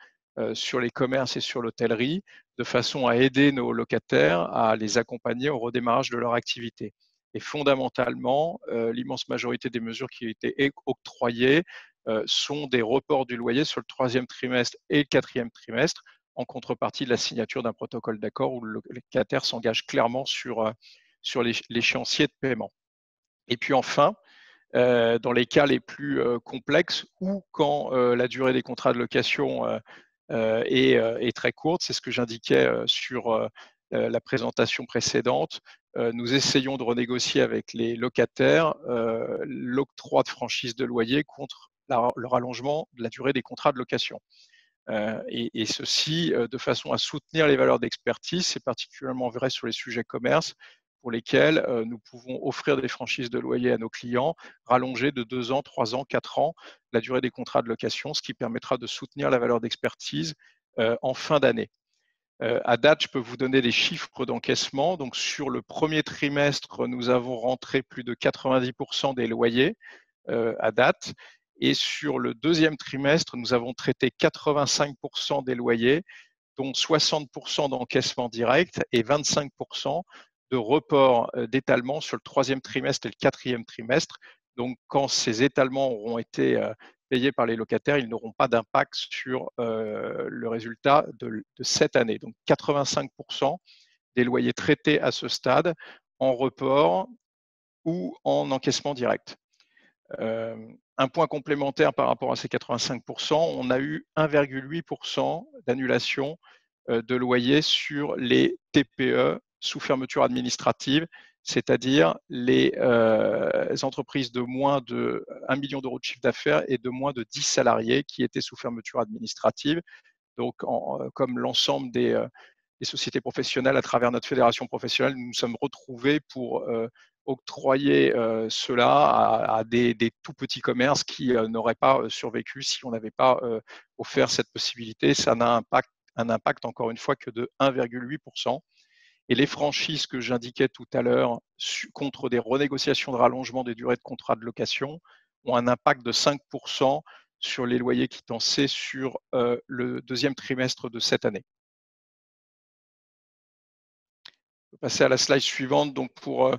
les commerces et sur l'hôtellerie, de façon à aider nos locataires à les accompagner au redémarrage de leur activité. Et fondamentalement, l'immense majorité des mesures qui ont été octroyées sont des reports du loyer sur le troisième trimestre et le quatrième trimestre, en contrepartie de la signature d'un protocole d'accord où le locataire s'engage clairement sur l'échéancier de paiement. Et puis enfin, dans les cas les plus complexes ou quand la durée des contrats de location est très courte, c'est ce que j'indiquais sur la présentation précédente, nous essayons de renégocier avec les locataires l'octroi de franchise de loyer contre le rallongement de la durée des contrats de location. Et ceci de façon à soutenir les valeurs d'expertise. C'est particulièrement vrai sur les sujets commerce pour lesquels nous pouvons offrir des franchises de loyer à nos clients, rallonger de 2 ans, 3 ans, 4 ans la durée des contrats de location, ce qui permettra de soutenir la valeur d'expertise en fin d'année. À date, je peux vous donner des chiffres d'encaissement. Donc, sur le premier trimestre, nous avons rentré plus de 90% des loyers à date. Et sur le deuxième trimestre, nous avons traité 85% des loyers, dont 60% d'encaissement direct et 25% de report d'étalement sur le troisième trimestre et le quatrième trimestre. Donc, quand ces étalements auront été payés par les locataires, ils n'auront pas d'impact sur le résultat de cette année. Donc, 85% des loyers traités à ce stade en report ou en encaissement direct. Un point complémentaire par rapport à ces 85%, on a eu 1,8% d'annulation de loyer sur les TPE sous fermeture administrative, c'est-à-dire les entreprises de moins de 1 million d'euros de chiffre d'affaires et de moins de 10 salariés qui étaient sous fermeture administrative. Donc, comme l'ensemble des sociétés professionnelles à travers notre fédération professionnelle, nous nous sommes retrouvés pour octroyer cela à des tout petits commerces qui n'auraient pas survécu si on n'avait pas offert cette possibilité. Ça n'a un impact, encore une fois, que de 1,8%. Et les franchises que j'indiquais tout à l'heure contre des renégociations de rallongement des durées de contrat de location ont un impact de 5% sur les loyers quittancés sur le deuxième trimestre de cette année. On peut passer à la slide suivante. Donc, pour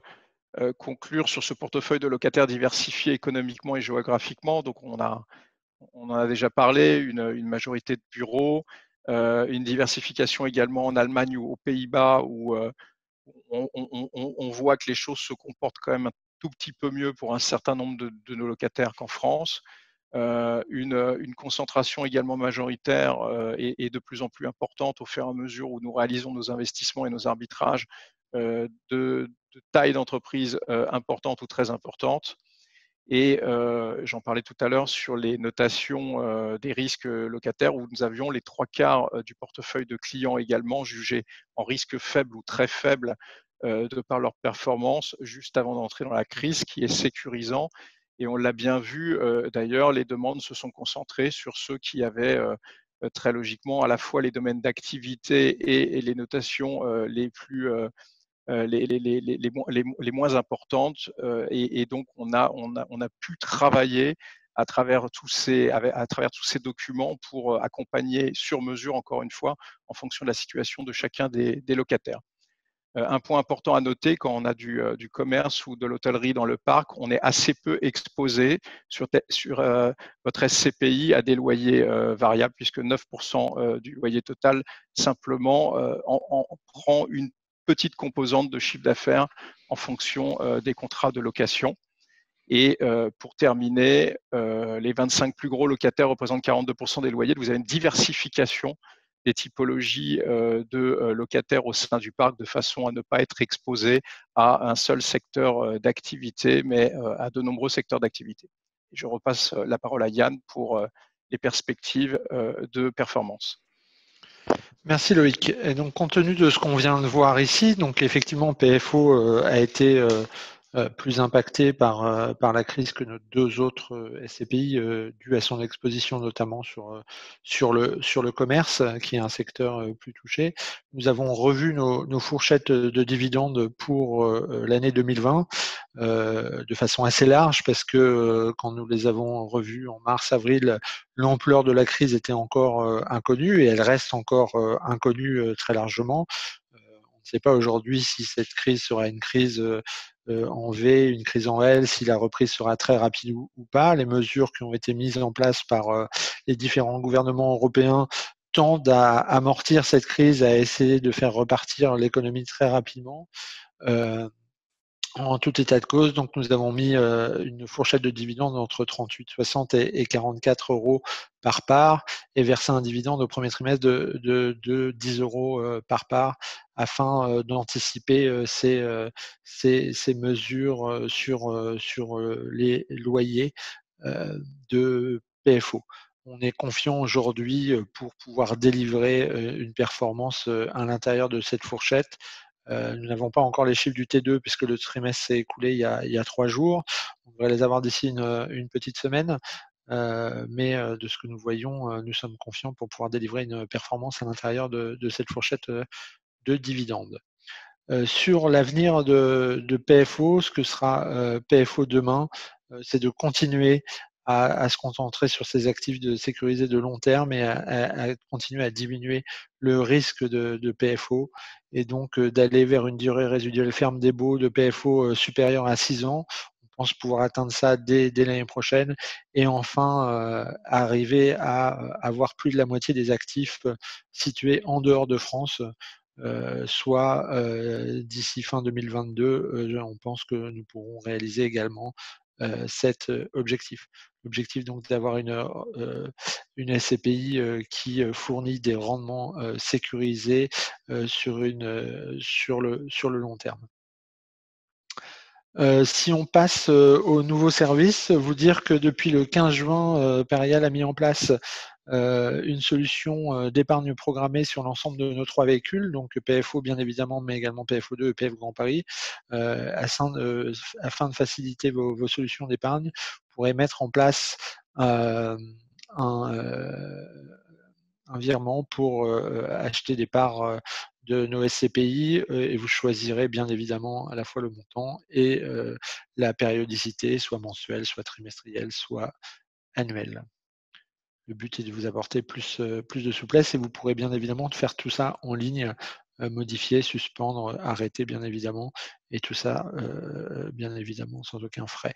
conclure sur ce portefeuille de locataires diversifiés économiquement et géographiquement. Donc, on en a déjà parlé, une majorité de bureaux, une diversification également en Allemagne ou aux Pays-Bas où on voit que les choses se comportent quand même un tout petit peu mieux pour un certain nombre de nos locataires qu'en France. Une concentration également majoritaire et de plus en plus importante au fur et à mesure où nous réalisons nos investissements et nos arbitrages de taille d'entreprise importante ou très importante. Et j'en parlais tout à l'heure sur les notations des risques locataires, où nous avions les 3/4 du portefeuille de clients également jugés en risque faible ou très faible de par leur performance juste avant d'entrer dans la crise, ce qui est sécurisant. Et on l'a bien vu, d'ailleurs, les demandes se sont concentrées sur ceux qui avaient très logiquement à la fois les domaines d'activité et les notations les plus les moins importantes. Et donc, on a pu travailler à travers tous ces documents pour accompagner sur mesure, encore une fois, en fonction de la situation de chacun des locataires. Un point important à noter, quand on a du commerce ou de l'hôtellerie dans le parc, on est assez peu exposé sur votre SCPI à des loyers variables, puisque 9% du loyer total simplement en prend une petite composante de chiffre d'affaires en fonction des contrats de location. Et pour terminer, les 25 plus gros locataires représentent 42% des loyers. Vous avez une diversification des typologies de locataires au sein du parc, de façon à ne pas être exposé à un seul secteur d'activité, mais à de nombreux secteurs d'activité. Je repasse la parole à Yann pour les perspectives de performance. Merci Loïc. Et donc, compte tenu de ce qu'on vient de voir ici, donc effectivement, PFO a été plus impacté par la crise que nos deux autres SCPI, dû à son exposition notamment sur le commerce, qui est un secteur plus touché. Nous avons revu nos fourchettes de dividendes pour l'année 2020 de façon assez large, parce que quand nous les avons revues en mars-avril, l'ampleur de la crise était encore inconnue, et elle reste encore inconnue très largement. On ne sait pas aujourd'hui si cette crise sera une crise en V, une crise en L, si la reprise sera très rapide ou pas. Les mesures qui ont été mises en place par les différents gouvernements européens tendent à amortir cette crise, à essayer de faire repartir l'économie très rapidement. En tout état de cause, donc nous avons mis une fourchette de dividendes entre 38,60 et 44 euros par part, et versé un dividende au premier trimestre de 10 euros par part, afin d'anticiper ces mesures sur les loyers de PFO. On est confiant aujourd'hui pour pouvoir délivrer une performance à l'intérieur de cette fourchette. Nous n'avons pas encore les chiffres du T2 puisque le trimestre s'est écoulé il y a 3 jours. On devrait les avoir d'ici une petite semaine. Mais de ce que nous voyons, nous sommes confiants pour pouvoir délivrer une performance à l'intérieur de cette fourchette de dividendes. Sur l'avenir de PFO, ce que sera PFO demain, c'est de continuer à se concentrer sur ces actifs de sécuriser de long terme, et à continuer à diminuer le risque de PFO, et donc d'aller vers une durée résiduelle ferme des baux de PFO supérieure à 6 ans. On pense pouvoir atteindre ça dès l'année prochaine, et enfin arriver à avoir plus de la moitié des actifs situés en dehors de France, soit d'ici fin 2022, on pense que nous pourrons réaliser également cet objectif. L'objectif donc d'avoir une SCPI qui fournit des rendements sécurisés sur le long terme. Si on passe au nouveau service, vous dire que depuis le 15 juin, Perial a mis en place une solution d'épargne programmée sur l'ensemble de nos 3 véhicules, donc PFO bien évidemment, mais également PFO2 et PF Grand Paris, afin de faciliter vos solutions d'épargne. Vous pourrez mettre en place un virement pour acheter des parts de nos SCPI, et vous choisirez bien évidemment à la fois le montant et la périodicité, soit mensuelle, soit trimestrielle, soit annuelle. Le but est de vous apporter plus de souplesse, et vous pourrez bien évidemment faire tout ça en ligne, modifier, suspendre, arrêter bien évidemment, et tout ça bien évidemment sans aucun frais.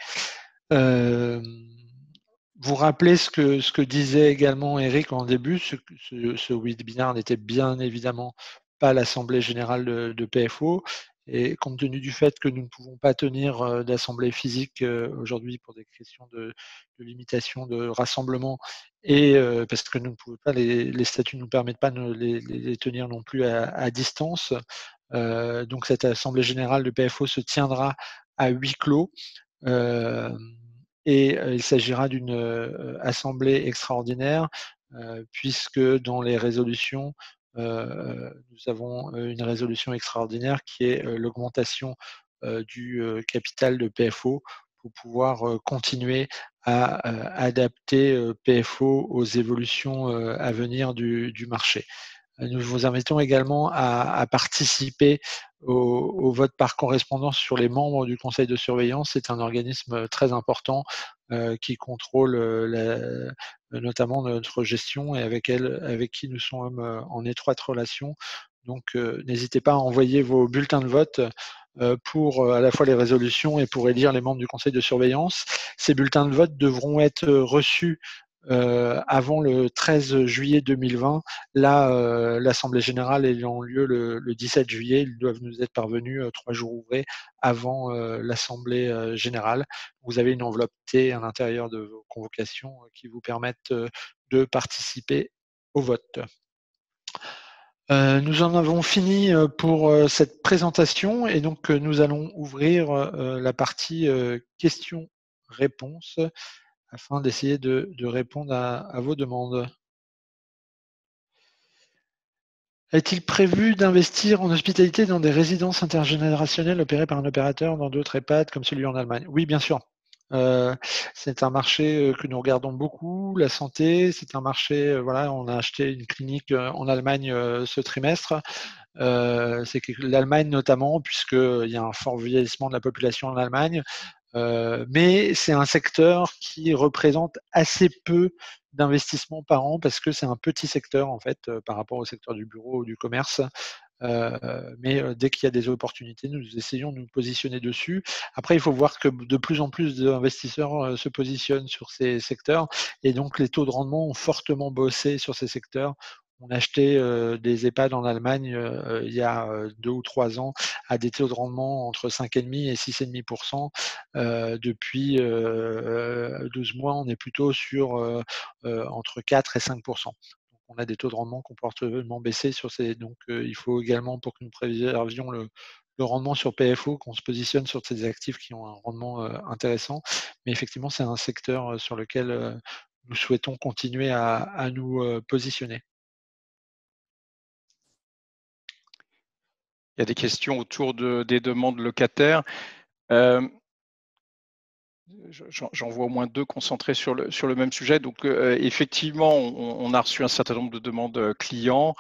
Vous rappelez ce que disait également Eric en début, ce webinaire n'était bien évidemment pas l'assemblée générale de PFO, et compte tenu du fait que nous ne pouvons pas tenir d'assemblée physique aujourd'hui pour des questions de limitation de rassemblement, et parce que nous ne pouvons pas, les statuts ne nous permettent pas de les tenir non plus à distance, Donc cette assemblée générale du PFO se tiendra à huis clos et il s'agira d'une assemblée extraordinaire puisque dans les résolutions, nous avons une résolution extraordinaire qui est l'augmentation du capital de PFO pour pouvoir continuer à adapter PFO aux évolutions à venir du marché. Nous vous invitons également à participer au vote par correspondance sur les membres du conseil de surveillance. C'est un organisme très important qui contrôle notamment notre gestion et avec qui nous sommes en étroite relation. Donc, n'hésitez pas à envoyer vos bulletins de vote pour à la fois les résolutions et pour élire les membres du conseil de surveillance. Ces bulletins de vote devront être reçus avant le 13 juillet 2020. Là, l'Assemblée générale ayant lieu le 17 juillet, ils doivent nous être parvenus 3 jours ouvrés avant l'Assemblée générale. Vous avez une enveloppe T à l'intérieur de vos convocations qui vous permettent de participer au vote. Nous en avons fini pour cette présentation et donc nous allons ouvrir la partie questions-réponses afin d'essayer de répondre à vos demandes. Est-il prévu d'investir en hospitalité dans des résidences intergénérationnelles opérées par un opérateur dans d'autres EHPAD comme celui en Allemagne? Oui, bien sûr. C'est un marché que nous regardons beaucoup, la santé, c'est un marché, voilà, on a acheté une clinique en Allemagne ce trimestre. C'est que l'Allemagne notamment, puisqu'il y a un fort vieillissement de la population en Allemagne, mais c'est un secteur qui représente assez peu d'investissements par an parce que c'est un petit secteur en fait par rapport au secteur du bureau ou du commerce. Mais dès qu'il y a des opportunités, nous essayons de nous positionner dessus. Après, il faut voir que de plus en plus d'investisseurs se positionnent sur ces secteurs et donc les taux de rendement ont fortement bossé sur ces secteurs. On a acheté des EHPAD en Allemagne il y a 2 ou 3 ans à des taux de rendement entre 5,5 et 6,5%. Depuis 12 mois, on est plutôt sur entre 4 et 5%. On a des taux de rendement qui ont fortement baissé sur ces. Donc, il faut également, pour que nous préservions le rendement sur PFO, qu'on se positionne sur ces actifs qui ont un rendement intéressant. Mais effectivement, c'est un secteur sur lequel nous souhaitons continuer à nous positionner. Il y a des questions autour des demandes locataires. J'en vois au moins 2 concentrées sur le même sujet. Donc, effectivement, on a reçu un certain nombre de demandes clients.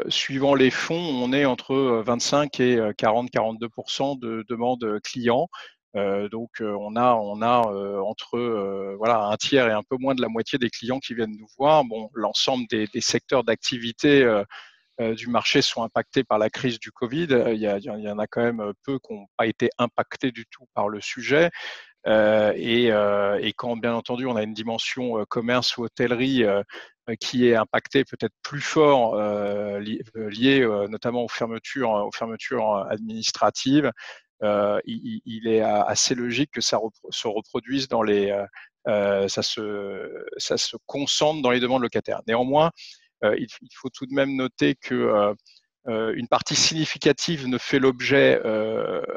Suivant les fonds, on est entre 25 et 40-42% de demandes clients. Donc, on a entre voilà, un tiers et un peu moins de la moitié des clients qui viennent nous voir. Bon, l'ensemble des secteurs d'activité du marché sont impactés par la crise du Covid. Il y en a quand même peu qui n'ont pas été impactés du tout par le sujet. Et quand, bien entendu, on a une dimension commerce ou hôtellerie qui est impactée peut-être plus fort, liée notamment aux fermetures administratives, il est assez logique que ça se reproduise dans ça se concentre dans les demandes locataires. Néanmoins, il faut tout de même noter que une partie significative ne fait l'objet,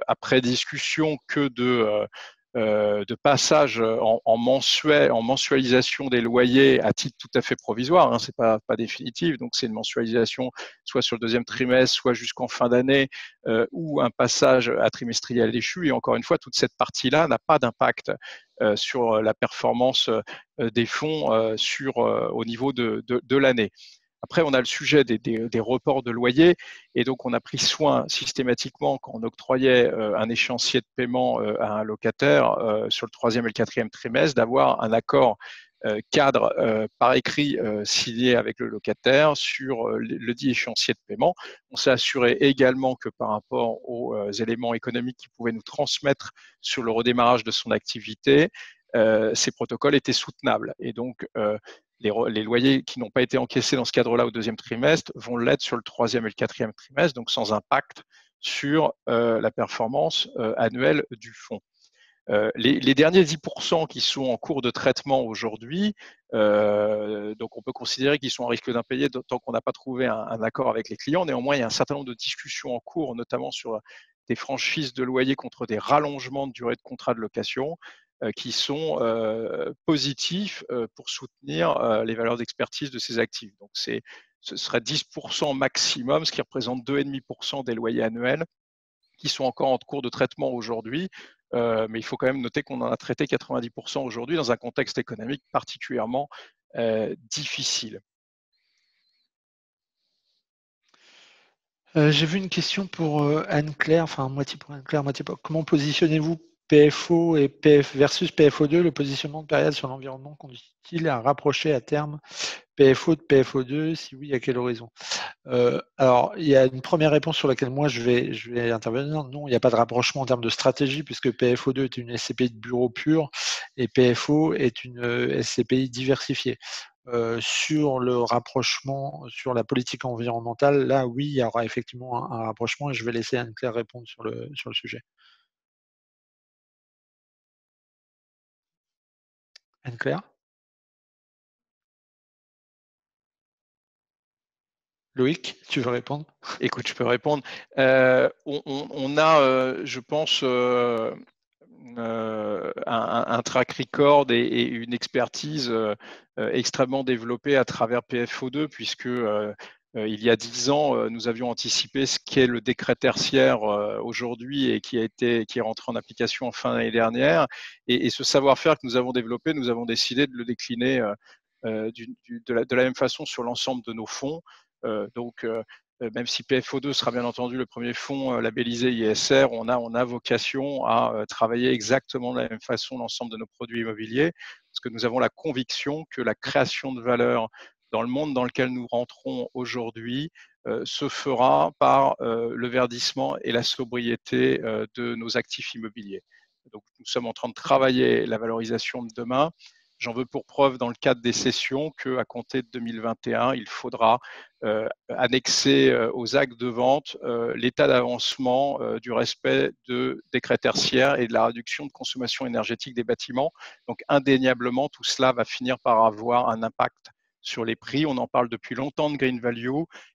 après discussion, que de passage en mensualisation des loyers à titre tout à fait provisoire, hein, c'est pas définitif, donc c'est une mensualisation soit sur le deuxième trimestre, soit jusqu'en fin d'année, ou un passage à trimestriel échu. Et encore une fois, toute cette partie-là n'a pas d'impact sur la performance des fonds au niveau de l'année. Après, on a le sujet des reports de loyer, et donc on a pris soin systématiquement, quand on octroyait un échéancier de paiement à un locataire sur le 3e et le 4e trimestre, d'avoir un accord cadre par écrit signé avec le locataire sur le dit échéancier de paiement. On s'est assuré également que par rapport aux éléments économiques qu'il pouvait nous transmettre sur le redémarrage de son activité, ces protocoles étaient soutenables. Et donc, les loyers qui n'ont pas été encaissés dans ce cadre-là au 2e trimestre vont l'être sur le 3e et le 4e trimestre, donc sans impact sur la performance annuelle du fonds. Les derniers 10% qui sont en cours de traitement aujourd'hui, donc on peut considérer qu'ils sont à risque d'impayés tant qu'on n'a pas trouvé un accord avec les clients. Néanmoins, il y a un certain nombre de discussions en cours, notamment sur des franchises de loyer contre des rallongements de durée de contrat de location qui sont positifs pour soutenir les valeurs d'expertise de ces actifs. Donc ce serait 10% maximum, ce qui représente 2,5% des loyers annuels qui sont encore en cours de traitement aujourd'hui. Mais il faut quand même noter qu'on en a traité 90% aujourd'hui dans un contexte économique particulièrement difficile. J'ai vu une question pour Anne-Claire, enfin moitié pour Anne-Claire, moitié pour. Comment positionnez-vous PFO et PF versus PFO2? Le positionnement de Perial sur l'environnement conduit-il à rapprocher à terme PFO de PFO2? Si oui, à quel horizon? Alors, il y a une première réponse sur laquelle moi je vais intervenir. Non, il n'y a pas de rapprochement en termes de stratégie puisque PFO2 est une SCPI de bureau pure et PFO est une SCPI diversifiée. Sur le rapprochement, sur la politique environnementale, là oui, il y aura effectivement un rapprochement et je vais laisser Anne-Claire répondre sur le sujet. Anne-Claire? Loïc, tu veux répondre? Écoute, je peux répondre. On a, je pense, un track record et une expertise extrêmement développée à travers PFO2, puisque il y a 10 ans, nous avions anticipé ce qu'est le décret tertiaire aujourd'hui et qui est rentré en application en fin d'année dernière. Et ce savoir-faire que nous avons développé, nous avons décidé de le décliner de la même façon sur l'ensemble de nos fonds. Donc, même si PFO2 sera bien entendu le premier fonds labellisé ISR, on a vocation à travailler exactement de la même façon l'ensemble de nos produits immobiliers, parce que nous avons la conviction que la création de valeur dans le monde dans lequel nous rentrons aujourd'hui se fera par le verdissement et la sobriété de nos actifs immobiliers. Donc, nous sommes en train de travailler la valorisation de demain. J'en veux pour preuve dans le cadre des cessions qu'à compter de 2021, il faudra annexer aux actes de vente l'état d'avancement du respect des décrets tertiaires et de la réduction de consommation énergétique des bâtiments. Donc indéniablement, tout cela va finir par avoir un impact sur les prix. On en parle depuis longtemps de green value.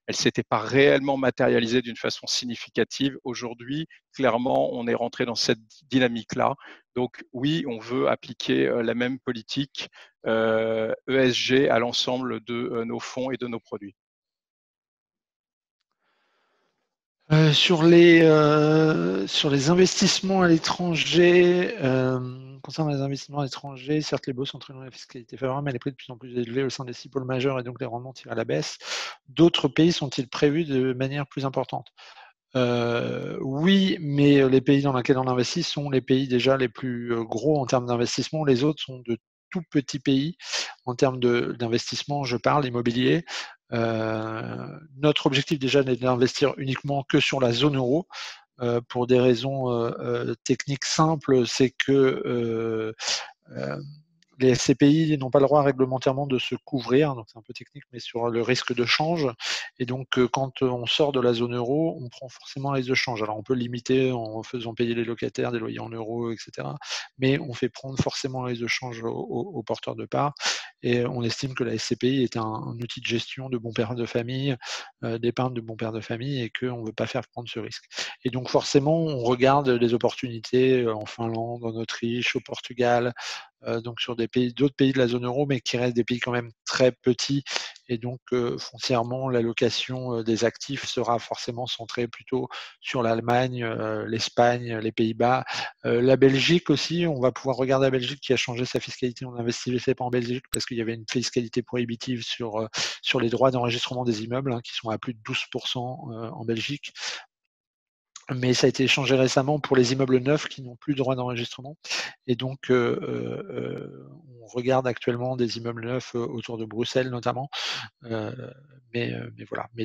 Elle ne s'était pas réellement matérialisée d'une façon significative. Aujourd'hui, clairement, on est rentré dans cette dynamique-là. Donc oui, on veut appliquer la même politique ESG à l'ensemble de nos fonds et de nos produits. Sur les investissements à l'étranger, concernant les investissements à l'étranger, certes les beaux sont très loin de la fiscalité favorable, mais les prix de plus en plus élevés au sein des 6 pôles majeurs et donc les rendements tirent à la baisse. D'autres pays sont-ils prévus de manière plus importante? Oui, mais les pays dans lesquels on investit sont les pays déjà les plus gros en termes d'investissement. Les autres sont de tout petits pays en termes d'investissement, je parle immobilier. Notre objectif déjà n'est d'investir uniquement que sur la zone euro pour des raisons techniques simples, c'est que les SCPI n'ont pas le droit réglementairement de se couvrir, donc c'est un peu technique, mais sur le risque de change. Et donc, quand on sort de la zone euro, on prend forcément un risque de change. Alors, on peut limiter en faisant payer les locataires des loyers en euros, etc. Mais on fait prendre forcément un risque de change aux porteurs de parts. Et on estime que la SCPI est un outil de gestion de bon père de famille, d'épargne de bon père de famille, et qu'on ne veut pas faire prendre ce risque. Et donc, forcément, on regarde les opportunités en Finlande, en Autriche, au Portugal, donc sur d'autres pays de la zone euro, mais qui restent des pays quand même très petits. Et donc, foncièrement, l'allocation des actifs sera forcément centrée plutôt sur l'Allemagne, l'Espagne, les Pays-Bas, la Belgique aussi. On va pouvoir regarder la Belgique qui a changé sa fiscalité. On n'investissait pas en Belgique parce qu'il y avait une fiscalité prohibitive sur les droits d'enregistrement des immeubles, hein, qui sont à plus de 12% en Belgique. Mais ça a été changé récemment pour les immeubles neufs qui n'ont plus de droit d'enregistrement. Et donc, on regarde actuellement des immeubles neufs autour de Bruxelles notamment. Mais voilà. Mais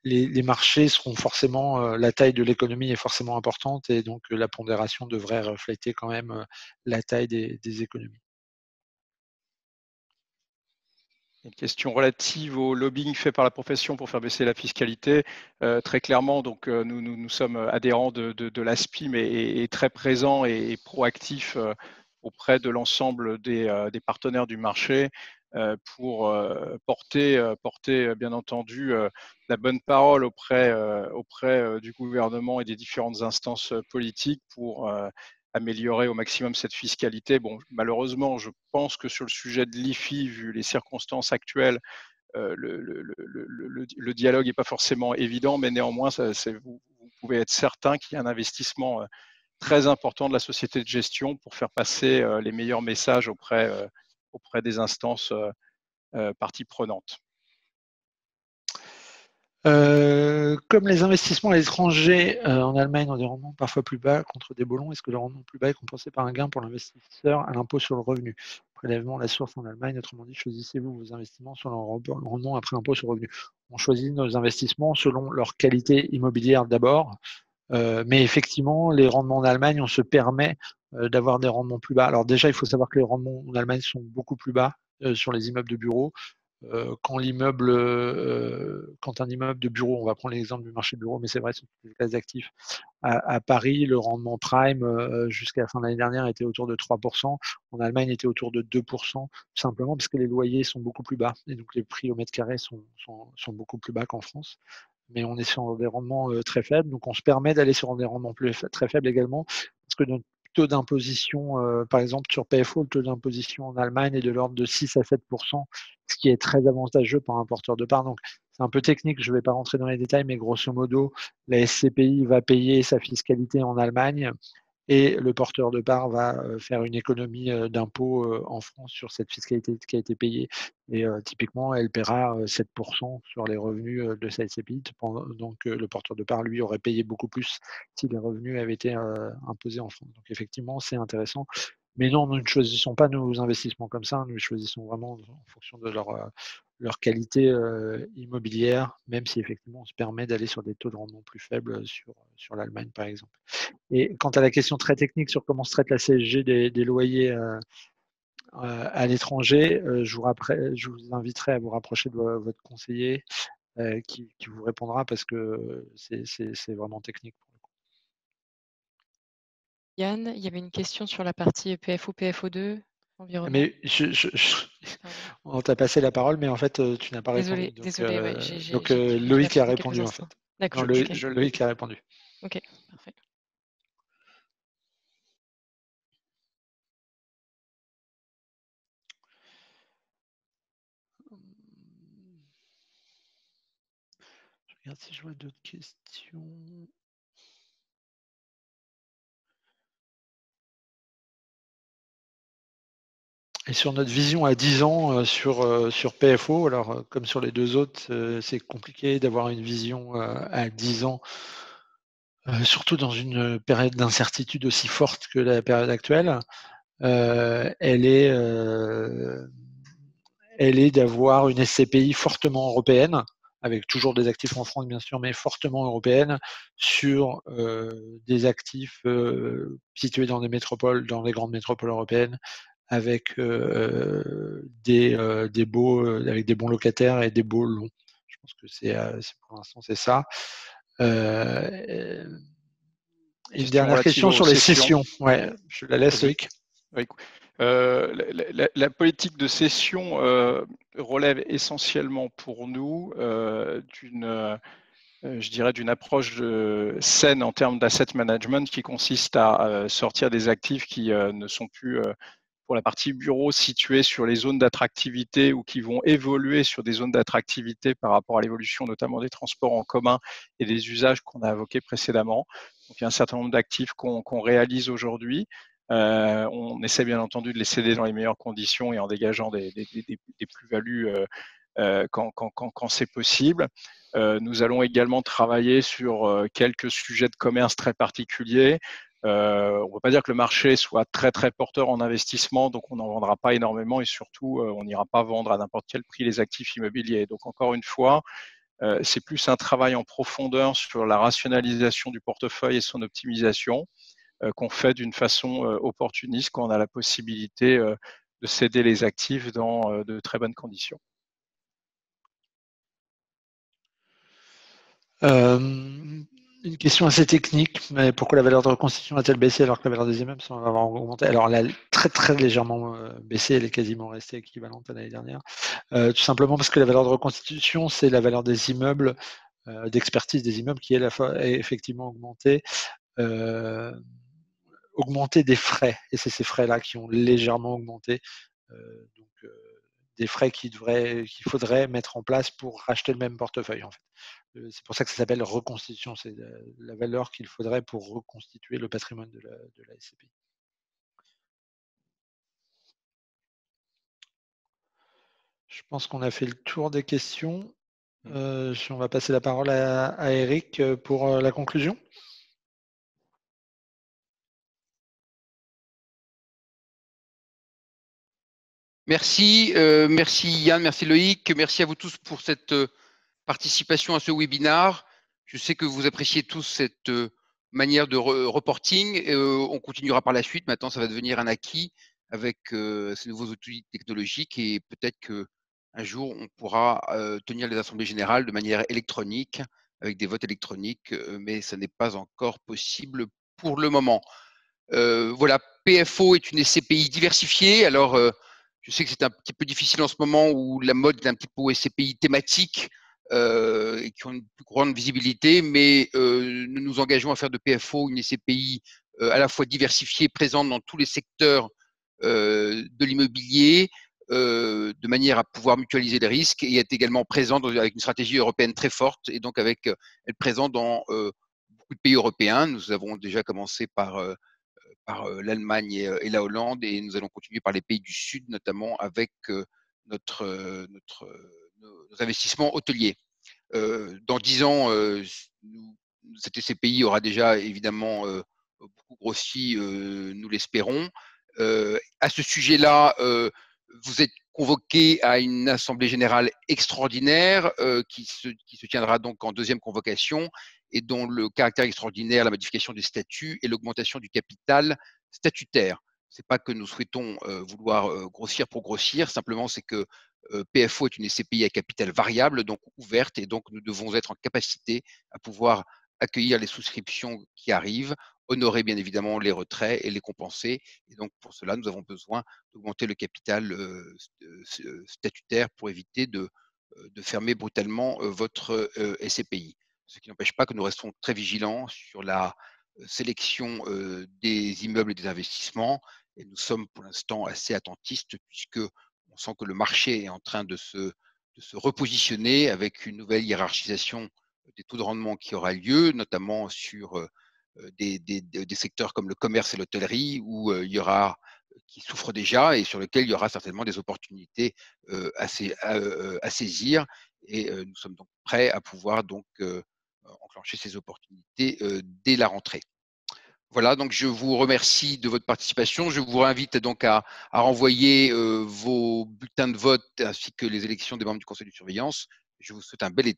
les marchés seront forcément, la taille de l'économie est forcément importante et donc la pondération devrait refléter quand même la taille des économies. Une question relative au lobbying fait par la profession pour faire baisser la fiscalité. Très clairement, donc nous sommes adhérents de l'ASPI, mais et très présents et proactifs auprès de l'ensemble des partenaires du marché pour porter bien entendu la bonne parole auprès du gouvernement et des différentes instances politiques pour améliorer au maximum cette fiscalité. Bon, malheureusement, je pense que sur le sujet de l'IFI, vu les circonstances actuelles, le dialogue n'est pas forcément évident, mais néanmoins, vous pouvez être certain qu'il y a un investissement très important de la société de gestion pour faire passer les meilleurs messages auprès des instances parties prenantes. Comme les investissements à l'étranger en Allemagne ont des rendements parfois plus bas contre des bons longs, est-ce que le rendement plus bas est compensé par un gain pour l'investisseur à l'impôt sur le revenu? Prélèvement, la source en Allemagne, autrement dit, choisissez-vous vos investissements selon le rendement après impôt sur le revenu? On choisit nos investissements selon leur qualité immobilière d'abord, mais effectivement, les rendements en Allemagne, on se permet d'avoir des rendements plus bas. Alors déjà, il faut savoir que les rendements en Allemagne sont beaucoup plus bas sur les immeubles de bureaux. Quand un immeuble de bureau, on va prendre l'exemple du marché de bureau, mais c'est vrai sur toutes les classes d'actifs, à Paris, le rendement prime jusqu'à la fin de l'année dernière était autour de 3%. En Allemagne, était autour de 2%, tout simplement parce que les loyers sont beaucoup plus bas et donc les prix au mètre carré sont beaucoup plus bas qu'en France. Mais on est sur des rendements très faibles, donc on se permet d'aller sur des rendements très faibles également, parce que notre taux d'imposition, par exemple sur PFO, le taux d'imposition en Allemagne est de l'ordre de 6 à 7%, ce qui est très avantageux pour un porteur de part. Donc c'est un peu technique, je ne vais pas rentrer dans les détails, mais grosso modo, la SCPI va payer sa fiscalité en Allemagne et le porteur de part va faire une économie d'impôt en France sur cette fiscalité qui a été payée. Et typiquement, elle paiera 7% sur les revenus de sa SCPI. Donc le porteur de part, lui, aurait payé beaucoup plus si les revenus avaient été imposés en France. Donc effectivement, c'est intéressant. Mais non, nous ne choisissons pas nos investissements comme ça, nous les choisissons vraiment en fonction de leur qualité immobilière, même si effectivement on se permet d'aller sur des taux de rendement plus faibles sur l'Allemagne par exemple. Et quant à la question très technique sur comment se traite la CSG des loyers à l'étranger, je vous inviterai à vous rapprocher de votre conseiller qui vous répondra parce que c'est vraiment technique. Yann, il y avait une question sur la partie PFO, PFO2, environnement. Mais on t'a passé la parole, mais en fait, tu n'as pas répondu. Désolé, ouais, donc Loïc a répondu en fait. D'accord. Loïc a répondu. Ok, parfait. Je regarde si je vois d'autres questions. Et sur notre vision à 10 ans sur PFO, alors comme sur les deux autres, c'est compliqué d'avoir une vision à 10 ans, surtout dans une période d'incertitude aussi forte que la période actuelle. Elle est d'avoir une SCPI fortement européenne, avec toujours des actifs en France bien sûr, mais fortement européenne, sur des actifs situés dans des métropoles, dans les grandes métropoles européennes, avec des bons locataires et des baux longs. Je pense que c'est pour l'instant c'est ça. Une dernière question sur les cessions. Ouais, je la laisse, Loïc. Oui. La politique de cession relève essentiellement pour nous je dirais d'une approche saine en termes d'asset management qui consiste à sortir des actifs qui ne sont plus pour la partie bureau située sur les zones d'attractivité ou qui vont évoluer sur des zones d'attractivité par rapport à l'évolution notamment des transports en commun et des usages qu'on a évoqués précédemment. Donc, il y a un certain nombre d'actifs qu'on réalise aujourd'hui. On essaie bien entendu de les céder dans les meilleures conditions et en dégageant des plus-values quand c'est possible. Nous allons également travailler sur quelques sujets de commerce très particuliers. On ne veut pas dire que le marché soit très très porteur en investissement, donc on n'en vendra pas énormément et surtout on n'ira pas vendre à n'importe quel prix les actifs immobiliers. Donc encore une fois, c'est plus un travail en profondeur sur la rationalisation du portefeuille et son optimisation qu'on fait d'une façon opportuniste quand on a la possibilité de céder les actifs dans de très bonnes conditions. Une question assez technique, mais pourquoi la valeur de reconstitution a-t-elle baissé alors que la valeur des immeubles semble avoir augmenté? Alors, elle a très très légèrement baissé, elle est quasiment restée équivalente à l'année dernière. Tout simplement parce que la valeur de reconstitution, c'est la valeur des immeubles, d'expertise des immeubles qui est effectivement augmentée. Augmenter des frais, et c'est ces frais-là qui ont légèrement augmenté. Donc, des frais qu'il faudrait mettre en place pour racheter le même portefeuille, en fait. C'est pour ça que ça s'appelle reconstitution, c'est la valeur qu'il faudrait pour reconstituer le patrimoine de la SCPI. Je pense qu'on a fait le tour des questions. On va passer la parole à Eric pour la conclusion. Merci, merci Yann, merci Loïc, merci à vous tous pour cette participation à ce webinaire. Je sais que vous appréciez tous cette manière de reporting. On continuera par la suite. Maintenant, ça va devenir un acquis avec ces nouveaux outils technologiques et peut-être qu'un jour, on pourra tenir les assemblées générales de manière électronique, avec des votes électroniques, mais ça n'est pas encore possible pour le moment. Voilà, PFO est une SCPI diversifiée. Alors, je sais que c'est un petit peu difficile en ce moment où la mode est un petit peu aux SCPI thématiques et qui ont une plus grande visibilité, mais nous nous engageons à faire de PFO une SCPI à la fois diversifiée, présente dans tous les secteurs de l'immobilier, de manière à pouvoir mutualiser les risques et être également présente avec une stratégie européenne très forte et donc avec être présent dans beaucoup de pays européens. Nous avons déjà commencé par l'Allemagne et la Hollande, et nous allons continuer par les pays du Sud, notamment avec nos investissements hôteliers. Dans 10 ans, cette SCPI aura déjà évidemment beaucoup grossi, nous l'espérons. À ce sujet-là, vous êtes convoqué à une assemblée générale extraordinaire qui se tiendra donc en deuxième convocation et dont le caractère extraordinaire, la modification des statuts et l'augmentation du capital statutaire. Ce n'est pas que nous souhaitons vouloir grossir pour grossir, simplement c'est que PFO est une SCPI à capital variable, donc ouverte, et donc nous devons être en capacité à pouvoir accueillir les souscriptions qui arrivent, honorer bien évidemment les retraits et les compenser. Et donc pour cela, nous avons besoin d'augmenter le capital statutaire pour éviter de fermer brutalement votre SCPI. Ce qui n'empêche pas que nous restons très vigilants sur la sélection des immeubles et des investissements. Et nous sommes pour l'instant assez attentistes puisque on sent que le marché est en train de se repositionner avec une nouvelle hiérarchisation des taux de rendement qui aura lieu, notamment sur des secteurs comme le commerce et l'hôtellerie, où il y aura qui souffrent déjà et sur lesquels il y aura certainement des opportunités à saisir. Et nous sommes donc prêts à pouvoir donc enclencher ces opportunités dès la rentrée. Voilà, donc je vous remercie de votre participation. Je vous invite donc à renvoyer vos bulletins de vote ainsi que les élections des membres du conseil de surveillance. Je vous souhaite un bel été.